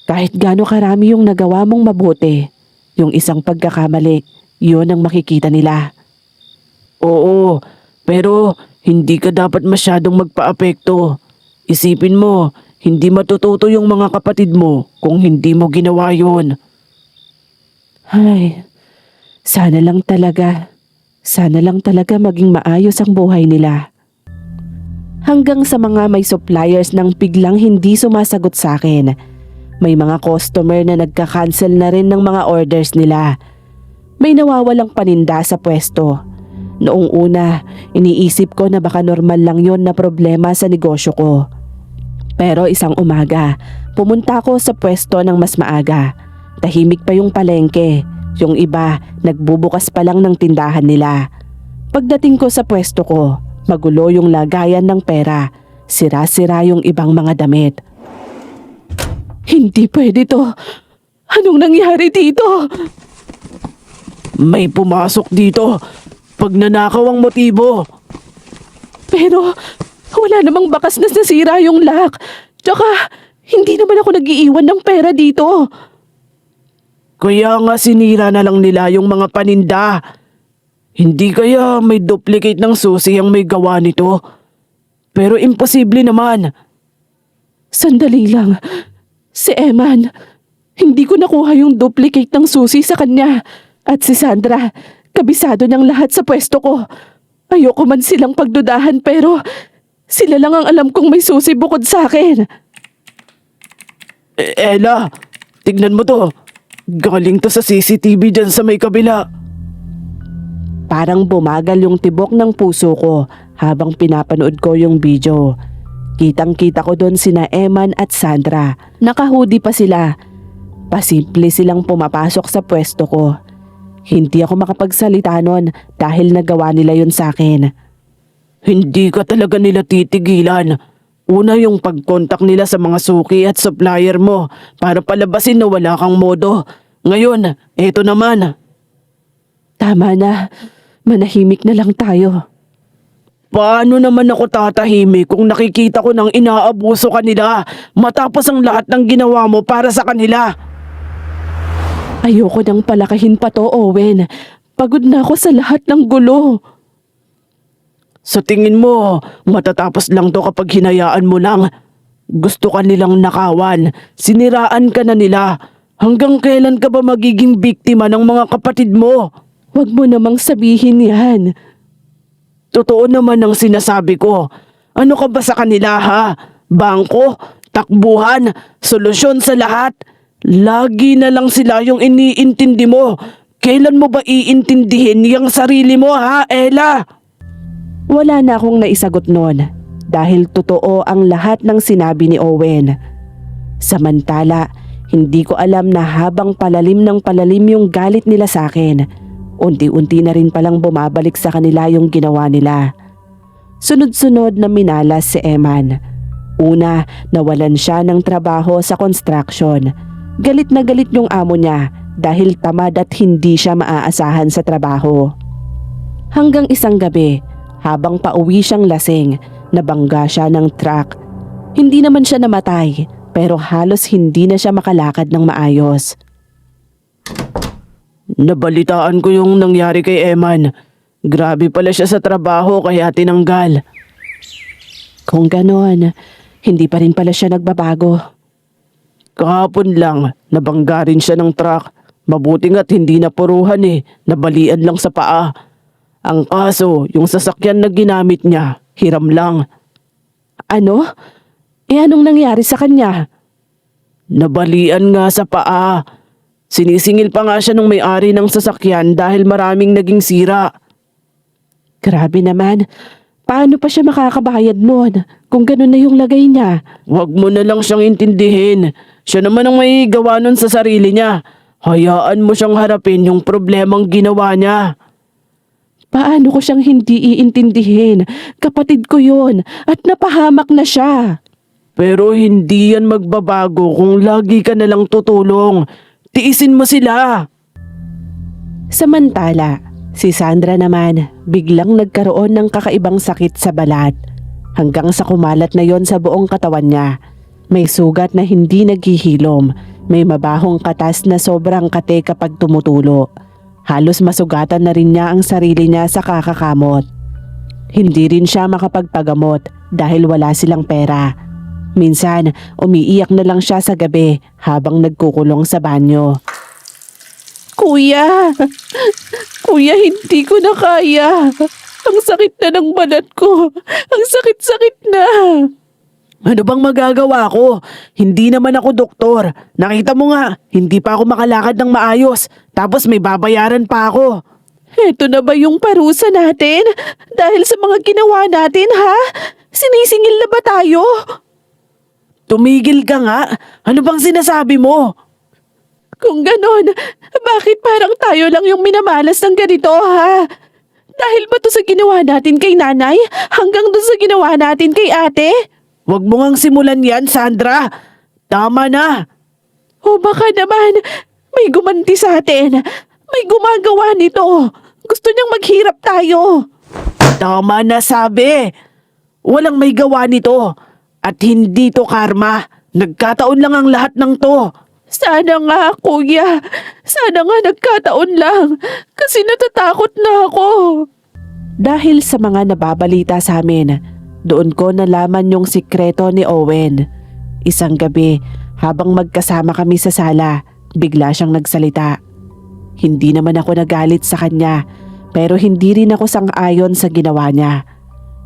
Kahit gaano karami yung nagawa mong mabuti, yung isang pagkakamali, yun ang makikita nila. Oo, pero hindi ka dapat masyadong magpaapekto. Isipin mo, hindi matututo yung mga kapatid mo kung hindi mo ginawa yun. Ay, sana lang talaga maging maayos ang buhay nila. Hanggang sa mga may suppliers nang biglang hindi sumasagot sa akin. May mga customer na nagka-cancel na rin ng mga orders nila. May nawawalang paninda sa pwesto. Noong una, iniisip ko na baka normal lang yon na problema sa negosyo ko. Pero isang umaga, pumunta ako sa pwesto ng mas maaga. Tahimik pa yung palengke. Yung iba, nagbubukas pa lang ng tindahan nila. Pagdating ko sa pwesto ko, magulo yung lagayan ng pera. Sira-sira yung ibang mga damit. Hindi pwede to. Anong nangyari dito? May pumasok dito. Pagnanakaw ang motibo. Pero wala namang bakas na nasira yung lock. Tsaka hindi naman ako nag-iiwan ng pera dito. Kaya nga sinira na lang nila yung mga paninda. Hindi kaya may duplicate ng susi ang may gawa nito. Pero imposible naman. Sandali lang. Si Eman, hindi ko nakuha yung duplicate ng susi sa kanya. At si Sandra, kabisado ng lahat sa pwesto ko. Ayoko man silang pagdudahan pero sila lang ang alam kong may susi bukod sa akin. Ella, tignan mo to. Galing to sa CCTV dyan sa may kabila. Parang bumagal yung tibok ng puso ko habang pinapanood ko yung video. Kitang-kita ko doon sina Eman at Sandra. Naka-hoodie pa sila. Pasimple silang pumapasok sa pwesto ko. Hindi ako makapagsalita nun dahil nagawa nila yun sa akin. Hindi ka talaga nila titigilan. Una yung pag-contact nila sa mga suki at supplier mo para palabasin na wala kang modo. Ngayon, eto naman. Tama na. Manahimik na lang tayo. Paano naman ako tatahimik kung nakikita ko nang inaabuso ka nila matapos ang lahat ng ginawa mo para sa kanila? Ayoko nang palakahin pa to, Owen. Pagod na ako sa lahat ng gulo. Sa tingin mo, matatapos lang to kapag hinayaan mo lang. Gusto ka nilang nakawan, siniraan ka na nila. Hanggang kailan ka ba magiging biktima ng mga kapatid mo? Huwag mo namang sabihin yan. Totoo naman ang sinasabi ko. Ano ka ba sa kanila ha? Bangko? Takbuhan? Solusyon sa lahat? Lagi na lang sila yung iniintindi mo. Kailan mo ba iintindihin yung sarili mo ha, Ella? Wala na akong naisagot noon. dahil totoo ang lahat ng sinabi ni Owen. Samantala, hindi ko alam na habang palalim ng palalim yung galit nila sa akin, unti-unti na rin palang bumabalik sa kanila yung ginawa nila. Sunod-sunod na minalas si Eman. Una, nawalan siya ng trabaho sa construction. Galit na galit yung amo niya dahil tamad at hindi siya maaasahan sa trabaho. Hanggang isang gabi, habang pauwi siyang lasing, nabangga siya ng truck. Hindi naman siya namatay, pero halos hindi na siya makalakad ng maayos. Nabalitaan ko yung nangyari kay Eman. Grabe pala siya sa trabaho kaya tinanggal. Kung ganon, hindi pa rin pala siya nagbabago. Kahapon lang, nabangga rin siya ng truck. Mabuti nga't hindi napuruhan nabalian lang sa paa. Ang kaso, yung sasakyan na ginamit niya, hiram lang. Ano? Anong nangyari sa kanya? Nabalian nga sa paa. Sinisingil pa nga siya ng may-ari ng sasakyan dahil maraming naging sira. Grabe naman. Paano pa siya makakabayad nun kung ganun na yung lagay niya? Huwag mo na lang siyang intindihin. Siya naman ang may gawa nun sa sarili niya. Hayaan mo siyang harapin yung problemang ginawa niya. Paano ko siyang hindi iintindihin? Kapatid ko yun at napahamak na siya. Pero hindi yan magbabago kung lagi ka na lang tutulong. Tiisin mo sila. Samantala, si Sandra naman biglang nagkaroon ng kakaibang sakit sa balat. Hanggang sa kumalat na yon sa buong katawan niya. May sugat na hindi naghihilom. May mabahong katas na sobrang kate kapag tumutulo. Halos masugatan na rin niya ang sarili niya sa kakakamot. Hindi rin siya makapagpagamot dahil wala silang pera. Minsan, umiiyak na lang siya sa gabi habang nagkukulong sa banyo. Kuya! Kuya, hindi ko na kaya. Ang sakit na ng balat ko. Ang sakit-sakit na. Ano bang magagawa ko? Hindi naman ako doktor. Nakita mo nga, hindi pa ako makalakad ng maayos. Tapos may babayaran pa ako. Eto na ba yung parusa natin? Dahil sa mga ginawa natin, ha? Sinisingil na ba tayo? Tumigil ka nga. Ano bang sinasabi mo? Kung ganon, bakit parang tayo lang yung minamalas ng ganito, ha? Dahil ba to sa ginawa natin kay nanay hanggang doon sa ginawa natin kay ate? Huwag mo ngang simulan yan, Sandra. Tama na. O baka naman, may gumanti sa atin. May gumagawa nito. Gusto niyang maghirap tayo. Tama na sabi. Walang may gawa nito. At hindi to karma. Nagkataon lang ang lahat ng to. Sana nga, kuya. Sana nga nagkataon lang. Kasi natatakot na ako. Dahil sa mga nababalita sa amin, doon ko nalaman yung sikreto ni Owen. Isang gabi, habang magkasama kami sa sala, bigla siyang nagsalita. Hindi naman ako nagalit sa kanya, pero hindi rin ako sang-ayon sa ginawa niya.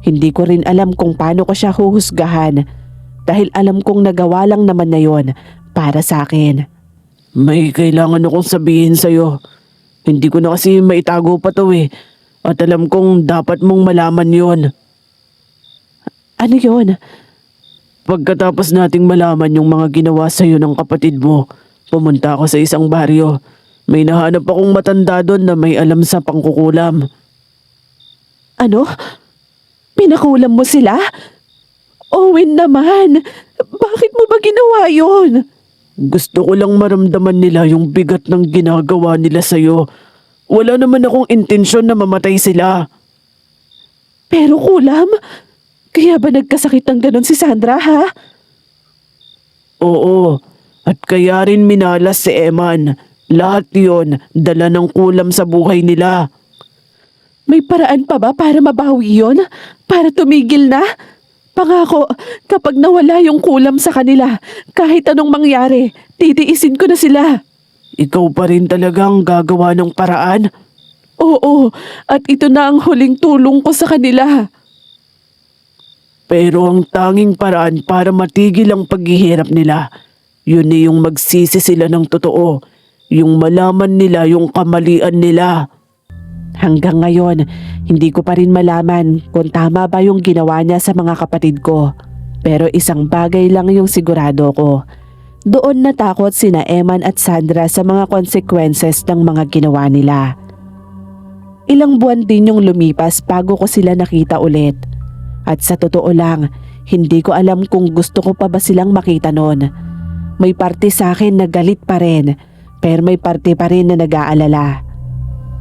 Hindi ko rin alam kung paano ko siya huhusgahan dahil alam kong nagawa lang naman na yon para sa akin. May kailangan akong sabihin sa'yo. Hindi ko na kasi maitago pa to At alam kong dapat mong malaman yon. Ano yon? Pagkatapos nating malaman yung mga ginawa sa'yo ng kapatid mo, pumunta ako sa isang baryo. May nahanap akong matanda doon na may alam sa pangkukulam. Ano? Pinakulam mo sila? Owen naman, bakit mo ba ginawa yon? Gusto ko lang maramdaman nila yung bigat ng ginagawa nila sa'yo. Wala naman akong intensyon na mamatay sila. Pero kulam? Kaya ba nagkasakit ng ganon si Sandra, ha? Oo, at kaya rin minalas si Eman. Lahat yon dala ng kulam sa buhay nila. May paraan pa ba para mabawi yon? Para tumigil na? Pangako, kapag nawala yung kulam sa kanila, kahit anong mangyari, titiisin ko na sila. Ikaw pa rin talagang gagawa ng paraan? Oo, at ito na ang huling tulong ko sa kanila. Pero ang tanging paraan para matigil ang paghihirap nila, yun yung magsisi sila ng totoo. Yung malaman nila yung kamalian nila. Hanggang ngayon, hindi ko pa rin malaman kung tama ba yung ginawa niya sa mga kapatid ko. Pero isang bagay lang yung sigurado ko. Doon natakot sina Eman at Sandra sa mga consequences ng mga ginawa nila. Ilang buwan din yung lumipas bago ko sila nakita ulit. At sa totoo lang, hindi ko alam kung gusto ko pa ba silang makita noon. May parte sa akin na galit pa rin, pero may parte pa rin na nag-aalala.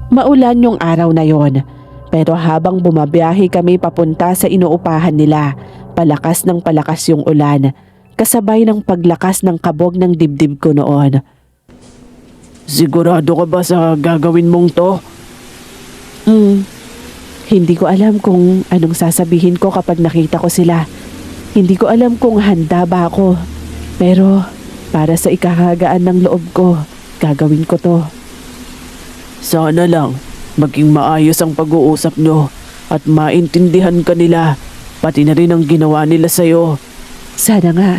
Maulan yung araw na yon, pero habang bumabiyahe kami papunta sa inuupahan nila, palakas ng palakas yung ulan, kasabay ng paglakas ng kabog ng dibdib ko noon. Sigurado ka ba sa gagawin mong to? Hindi ko alam kung anong sasabihin ko kapag nakita ko sila. Hindi ko alam kung handa ba ako, pero para sa ikakagaan ng loob ko, gagawin ko to. Sana lang maging maayos ang pag-uusap nyo at maintindihan ka nila, pati na rin ang ginawa nila sa'yo. Sana nga,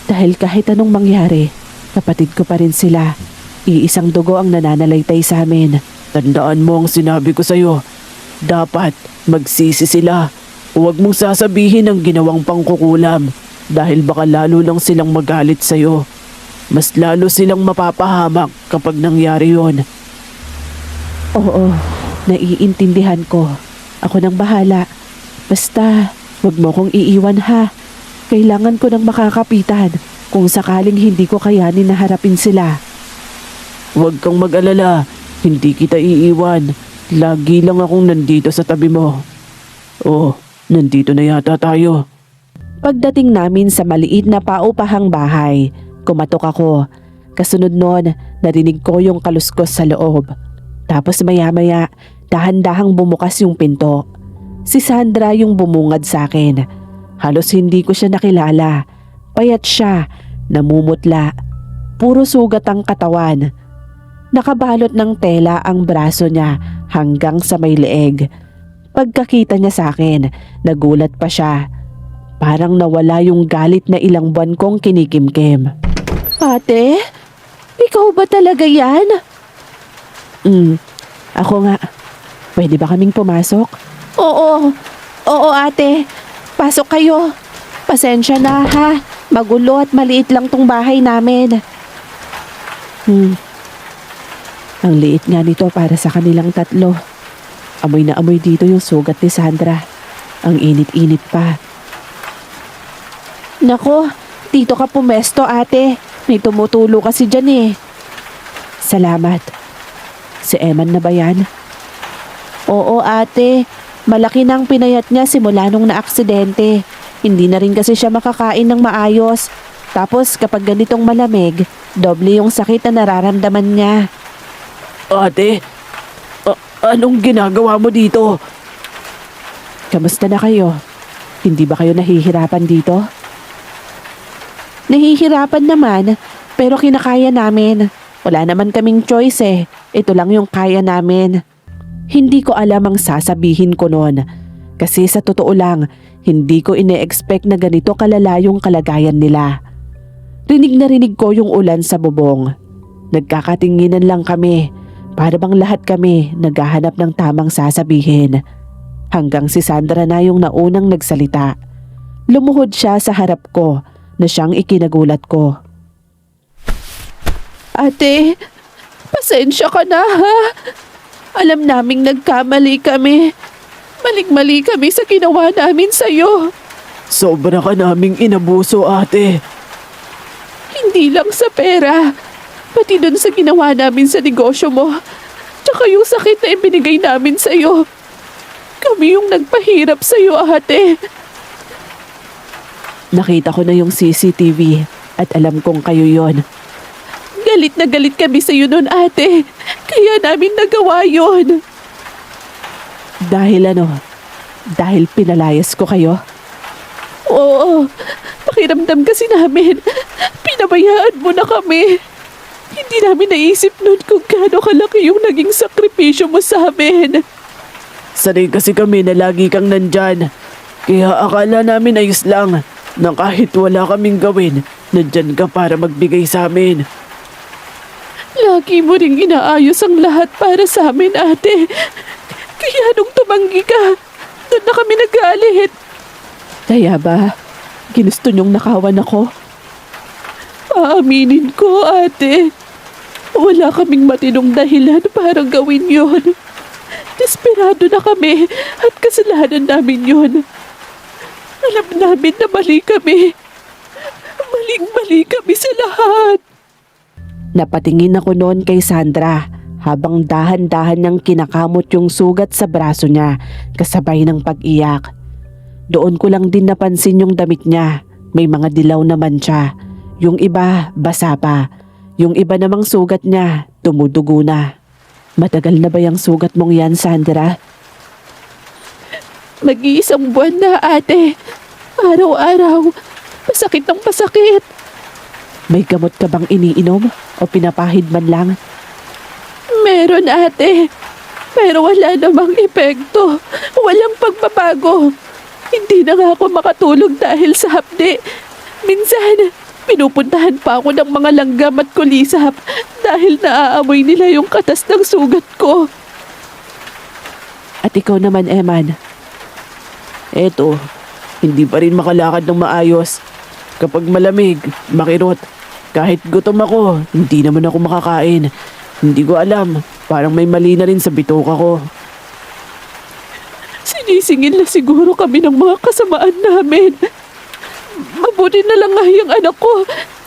dahil kahit anong mangyari, kapatid ko pa rin sila. Iisang dugo ang nananalaytay sa amin. Tandaan mo ang sinabi ko sa'yo. Dapat magsisi sila. Huwag mong sasabihin ang ginawang pangkukulam dahil baka lalo lang silang magalit sa'yo. Mas lalo silang mapapahamak kapag nangyari yon. Oo, naiintindihan ko. Ako nang bahala. Basta, wag mo kong iiwan ha. Kailangan ko ng makakapitan kung sakaling hindi ko kayanin na harapin sila. Huwag kang mag-alala. Hindi kita iiwan. Lagi lang akong nandito sa tabi mo. Oh, nandito na yata tayo. Pagdating namin sa maliit na paupahang bahay, kumatok ako. Kasunod nun, narinig ko yung kaluskos sa loob. Tapos maya-maya, dahan-dahang bumukas yung pinto. Si Sandra yung bumungad sa akin. Halos hindi ko siya nakilala. Payat siya, namumutla. Puro sugat ang katawan. Nakabalot ng tela ang braso niya hanggang sa may leeg. Pagkakita niya sa akin, nagulat pa siya. Parang nawala yung galit na ilang buwan kong kinikimkim. Ate, ikaw ba talaga yan? Ako nga. Pwede ba kaming pumasok? Oo ate. Pasok kayo. Pasensya na ha. Magulo at maliit lang tong bahay namin. Ang liit nga nito para sa kanilang tatlo. Amoy na amoy dito yung sugat ni Sandra. Ang init-init pa. Nako, dito ka pumesto ate. May tumutulo kasi dyan eh. Salamat. Si Eman na ba yan? Oo ate, malaki nang pinayat niya simula nung naaksidente. Hindi na rin kasi siya makakain ng maayos. Tapos kapag ganitong malamig, doble yung sakit na nararamdaman niya. Ate, anong ginagawa mo dito? Kamusta na kayo? Hindi ba kayo nahihirapan dito? Nahihirapan naman, pero kinakaya namin. Wala naman kaming choice eh. Ito lang yung kaya namin. Hindi ko alam ang sasabihin ko noon. Kasi sa totoo lang, hindi ko ine-expect na ganito kalala yung kalagayan nila. Rinig na rinig ko yung ulan sa bubong. Nagkakatinginan lang kami. Para bang lahat kami naghahanap ng tamang sasabihin. Hanggang si Sandra na yung naunang nagsalita. Lumuhod siya sa harap ko na siyang ikinagulat ko. Ate, pasensya ka na ha. Alam naming nagkamali kami. Maling-mali kami sa ginawa namin sa'yo. Sobra ka naming inabuso, ate. Hindi lang sa pera, pati dun sa ginawa namin sa negosyo mo. Tsaka yung sakit na ibinigay namin sa'yo. Kami yung nagpahirap sa'yo, ate. Nakita ko na yung CCTV at alam kong kayo yon. Galit na galit kami sa'yo nun, ate. Kaya namin nagawa yon. Dahil ano? Dahil pinalayas ko kayo? Oo, pakiramdam kasi namin. Pinabayaan mo na kami. Hindi namin naisip nun kung gaano kalaki yung naging sakripisyo mo sa amin. Sanay kasi kami na lagi kang nandyan. Kaya akala namin ayos lang na kahit wala kaming gawin, nandyan ka para magbigay sa amin. Lagi mo ring inaayos ang lahat para sa amin, ate. Kaya nung tumanggi ka, doon na kami nagalit. Kaya ba, ginusto niyong nakawan ako? Aaminin ko, ate. Wala kaming matinong dahilan para gawin yon. Desperado na kami at kasalanan namin yon. Alam namin na mali kami. Maling-mali kami sa lahat. Napatingin ako noon kay Sandra habang dahan-dahan niyang kinakamot yung sugat sa braso niya kasabay ng pag-iyak. Doon ko lang din napansin yung damit niya. May mga dilaw naman siya. Yung iba, basa pa. Yung iba namang sugat niya, tumudugo na. Matagal na ba yung sugat mong yan, Sandra? Mag-iisang buwan na, ate. Araw-araw. Pasakit ng pasakit. May gamot ka bang iniinom o pinapahid man lang? Meron, ate. Pero wala namang epekto. Walang pagbabago. Hindi na nga ako makatulog dahil sa hapde. Minsan, pinupuntahan pa ako ng mga langgam at kulisap dahil naaamoy nila yung katas ng sugat ko. At ikaw naman, Eman? Eto, hindi pa rin makalakad ng maayos. Kapag malamig, makirot. Kahit gutom ako, hindi naman ako makakain. Hindi ko alam, parang may mali na rin sa bituka ko. Sinisingil na siguro kami ng mga kasamaan namin. Mabuti na lang nga yung anak ko.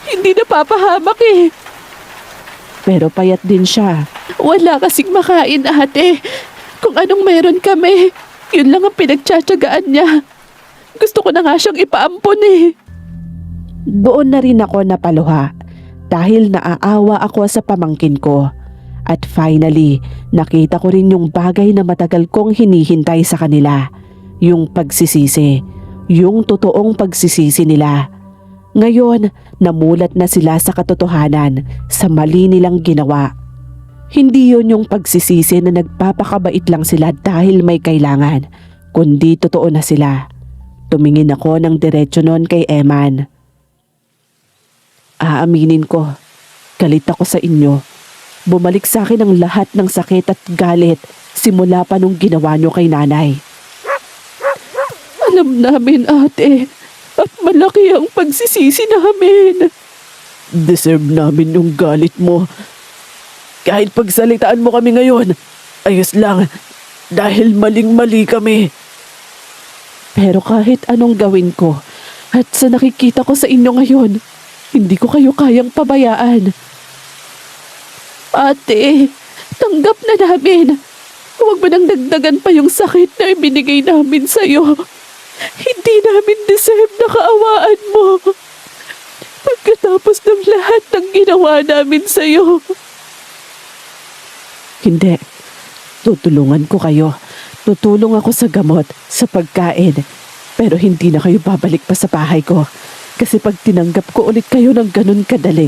Hindi napapahamak eh. Pero payat din siya. Wala kasing makain, ate. Kung anong meron kami, yun lang ang pinagtsatsagaan niya. Gusto ko na nga siyang ipaampon eh. Doon na rin ako napaluha dahil naaawa ako sa pamangkin ko. At finally, nakita ko rin yung bagay na matagal kong hinihintay sa kanila. Yung pagsisisi. Yung totoong pagsisisi nila. Ngayon, namulat na sila sa katotohanan sa mali nilang ginawa. Hindi yun yung pagsisisi na nagpapakabait lang sila dahil may kailangan, kundi totoo na sila. Tumingin ako ng diretsyo noon kay Eman. Aaminin ko, galit ako sa inyo. Bumalik sa akin ang lahat ng sakit at galit simula pa nung ginawa nyo kay nanay. Alam namin, ate, at malaki ang pagsisisi namin. Deserve namin yung galit mo. Kahit pagsalitaan mo kami ngayon, ayos lang, dahil maling-mali kami. Pero kahit anong gawin ko, at sa nakikita ko sa inyo ngayon, hindi ko kayo kayang pabayaan. Ate, tanggap na namin. Huwag mo nang dagdagan pa yung sakit na ibinigay namin sa'yo. Hindi namin deserve na kaawaan mo. Pagkatapos ng lahat ng ginawa namin sa'yo. Hindi. Tutulungan ko kayo. Tutulong ako sa gamot, sa pagkain. Pero hindi na kayo babalik pa sa bahay ko. Kasi pag tinanggap ko ulit kayo ng ganun kadali,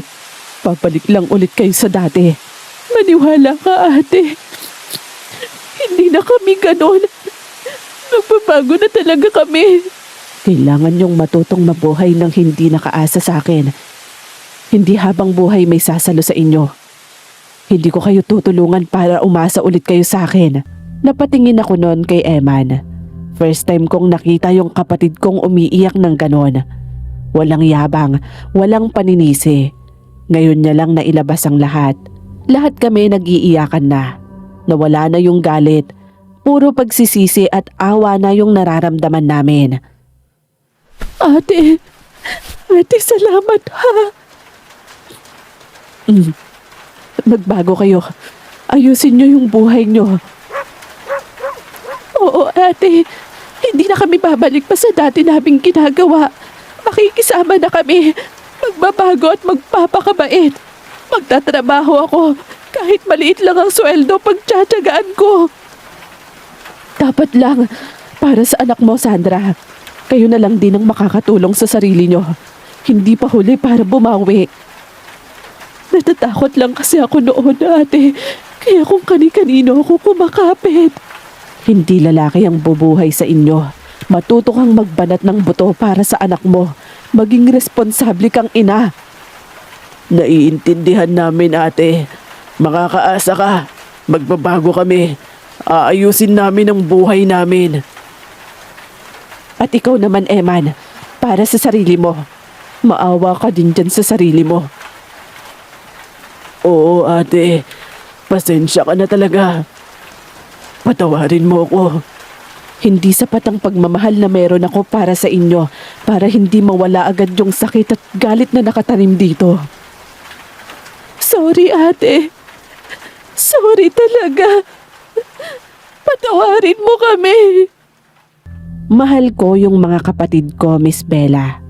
babalik lang ulit kayo sa dati. Maniwala ka, ate. Hindi na kami ganun. Magbabago na talaga kami. Kailangan niyong matutong mabuhay ng hindi nakaasa sa akin. Hindi habang buhay may sasalo sa inyo. Hindi ko kayo tutulungan para umasa ulit kayo sa akin. Napatingin ako noon kay Eman. First time kong nakita yung kapatid kong umiiyak ng ganon. Walang yabang, walang paninisi. Ngayon niya lang nailabas ang lahat. Lahat kami nag-iiyakan na. Nawala na yung galit. Puro pagsisisi at awa na yung nararamdaman namin. Ate, salamat ha. Magbago kayo. Ayusin niyo yung buhay niyo. Oo, ate. Hindi na kami babalik pa sa dati naming ginagawa. Makikisama na kami. Magbabago at magpapakabait. Magtatrabaho ako. Kahit maliit lang ang sweldo, pagtsatsagaan ko. Dapat lang. Para sa anak mo, Sandra. Kayo na lang din ang makakatulong sa sarili niyo. Hindi pa huli para bumawi. Natatakot lang kasi ako noon, ate. Kaya kung kani-kanino ako kumakapit. Hindi lalaki ang bubuhay sa inyo. Matuto kang magbanat ng buto para sa anak mo. Maging responsable kang ina. Naiintindihan namin, ate. Makakaasa ka. Magbabago kami. Aayusin namin ang buhay namin. At ikaw naman, Eman, para sa sarili mo. Maawa ka din dyan sa sarili mo. Oo, ate. Pasensya ka na talaga. Patawarin mo ako. Hindi sapat ang pagmamahal na meron ako para sa inyo para hindi mawala agad yung sakit at galit na nakatanim dito. Sorry, ate. Sorry talaga. Patawarin mo kami. Mahal ko yung mga kapatid ko, Miss Bella.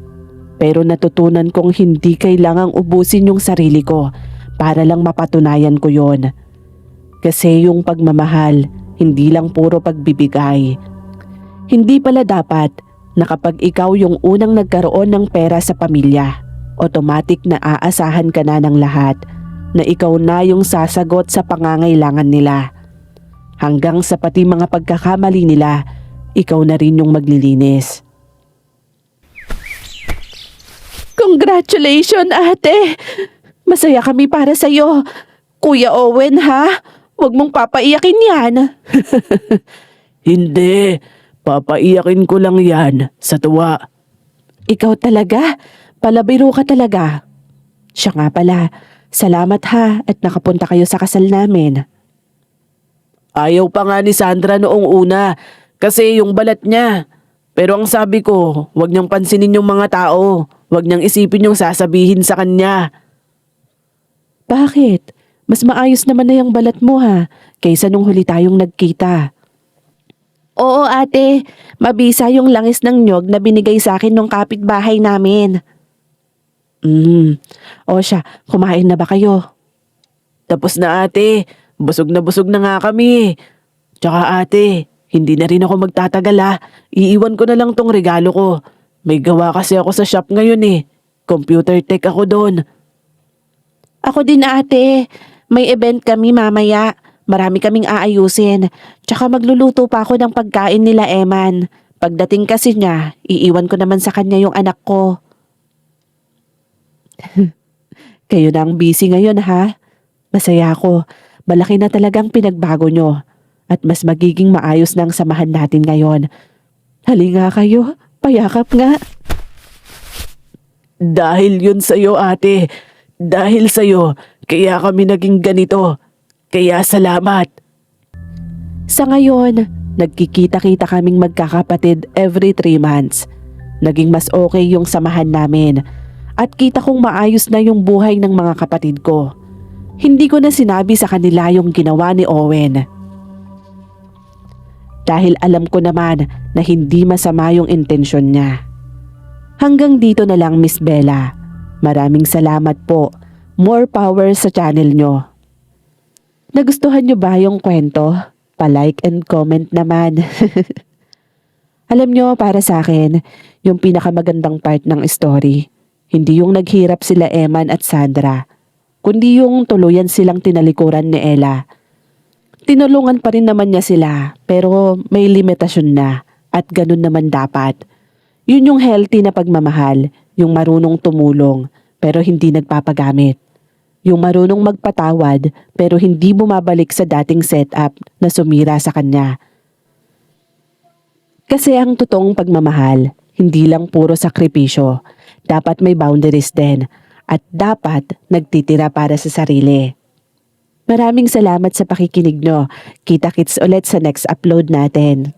Pero natutunan kong hindi kailangang ubusin yung sarili ko para lang mapatunayan ko yon. Kasi yung pagmamahal, hindi lang puro pagbibigay. Hindi pala dapat na kapag ikaw yung unang nagkaroon ng pera sa pamilya, automatic na aasahan ka na ng lahat na ikaw na yung sasagot sa pangangailangan nila. Hanggang sa pati mga pagkakamali nila, ikaw na rin yung maglilinis. Congratulations, ate! Masaya kami para sa'yo. Kuya Owen, ha? Huwag mong papaiyakin yan. Hindi. Papaiyakin ko lang yan sa tuwa. Ikaw talaga? Palabiro ka talaga. Siya nga pala. Salamat ha at nakapunta kayo sa kasal namin. Ayaw pa nga ni Sandra noong una kasi yung balat niya. Pero ang sabi ko, wag niyang pansinin yung mga tao. Wag niyang isipin yung sasabihin sa kanya. Bakit? Mas maayos naman na yung balat mo ha, kaysa nung huli tayong nagkita. Oo ate, mabisa yung langis ng nyog na binigay sa akin nung kapitbahay namin. O siya, kumain na ba kayo? Tapos na ate, busog na nga kami. Tsaka ate, hindi na rin ako magtatagal ha. Iiwan ko na lang tong regalo ko. May gawa kasi ako sa shop ngayon eh. Computer tech ako doon. Ako din ate, may event kami mamaya. Marami kaming aayusin. Tsaka magluluto pa ako ng pagkain nila Eman. Pagdating kasi niya, iiwan ko naman sa kanya yung anak ko. Kayo na ang busy ngayon ha. Masaya ako. Malaki na talagang pinagbago nyo. At mas magiging maayos na ang samahan natin ngayon. Halika kayo, payakap nga. Dahil yun sa'yo ate. Dahil sa'yo, kaya kami naging ganito. Kaya salamat. Sa ngayon, nagkikita-kita kaming magkakapatid every 3 months. Naging mas okay yung samahan namin. At kita kong maayos na yung buhay ng mga kapatid ko. Hindi ko na sinabi sa kanila yung ginawa ni Owen. Dahil alam ko naman na hindi masama yung intensyon niya. Hanggang dito na lang Miss Bella. Maraming salamat po. More power sa channel nyo. Nagustuhan nyo ba yung kwento? Pa-like and comment naman. Alam nyo, para sa akin, yung pinakamagandang part ng story, hindi yung naghirap sila Eman at Sandra, kundi yung tuluyan silang tinalikuran ni Ella. Tinulungan pa rin naman niya sila, pero may limitasyon na at ganun naman dapat. Yun yung healthy na pagmamahal, yung marunong tumulong pero hindi nagpapagamit. Yung marunong magpatawad pero hindi bumabalik sa dating setup na sumira sa kanya. Kasi ang totoong pagmamahal, hindi lang puro sakripisyo. Dapat may boundaries din at dapat nagtitira para sa sarili. Maraming salamat sa pakikinig nyo. Kita-kits ulit sa next upload natin.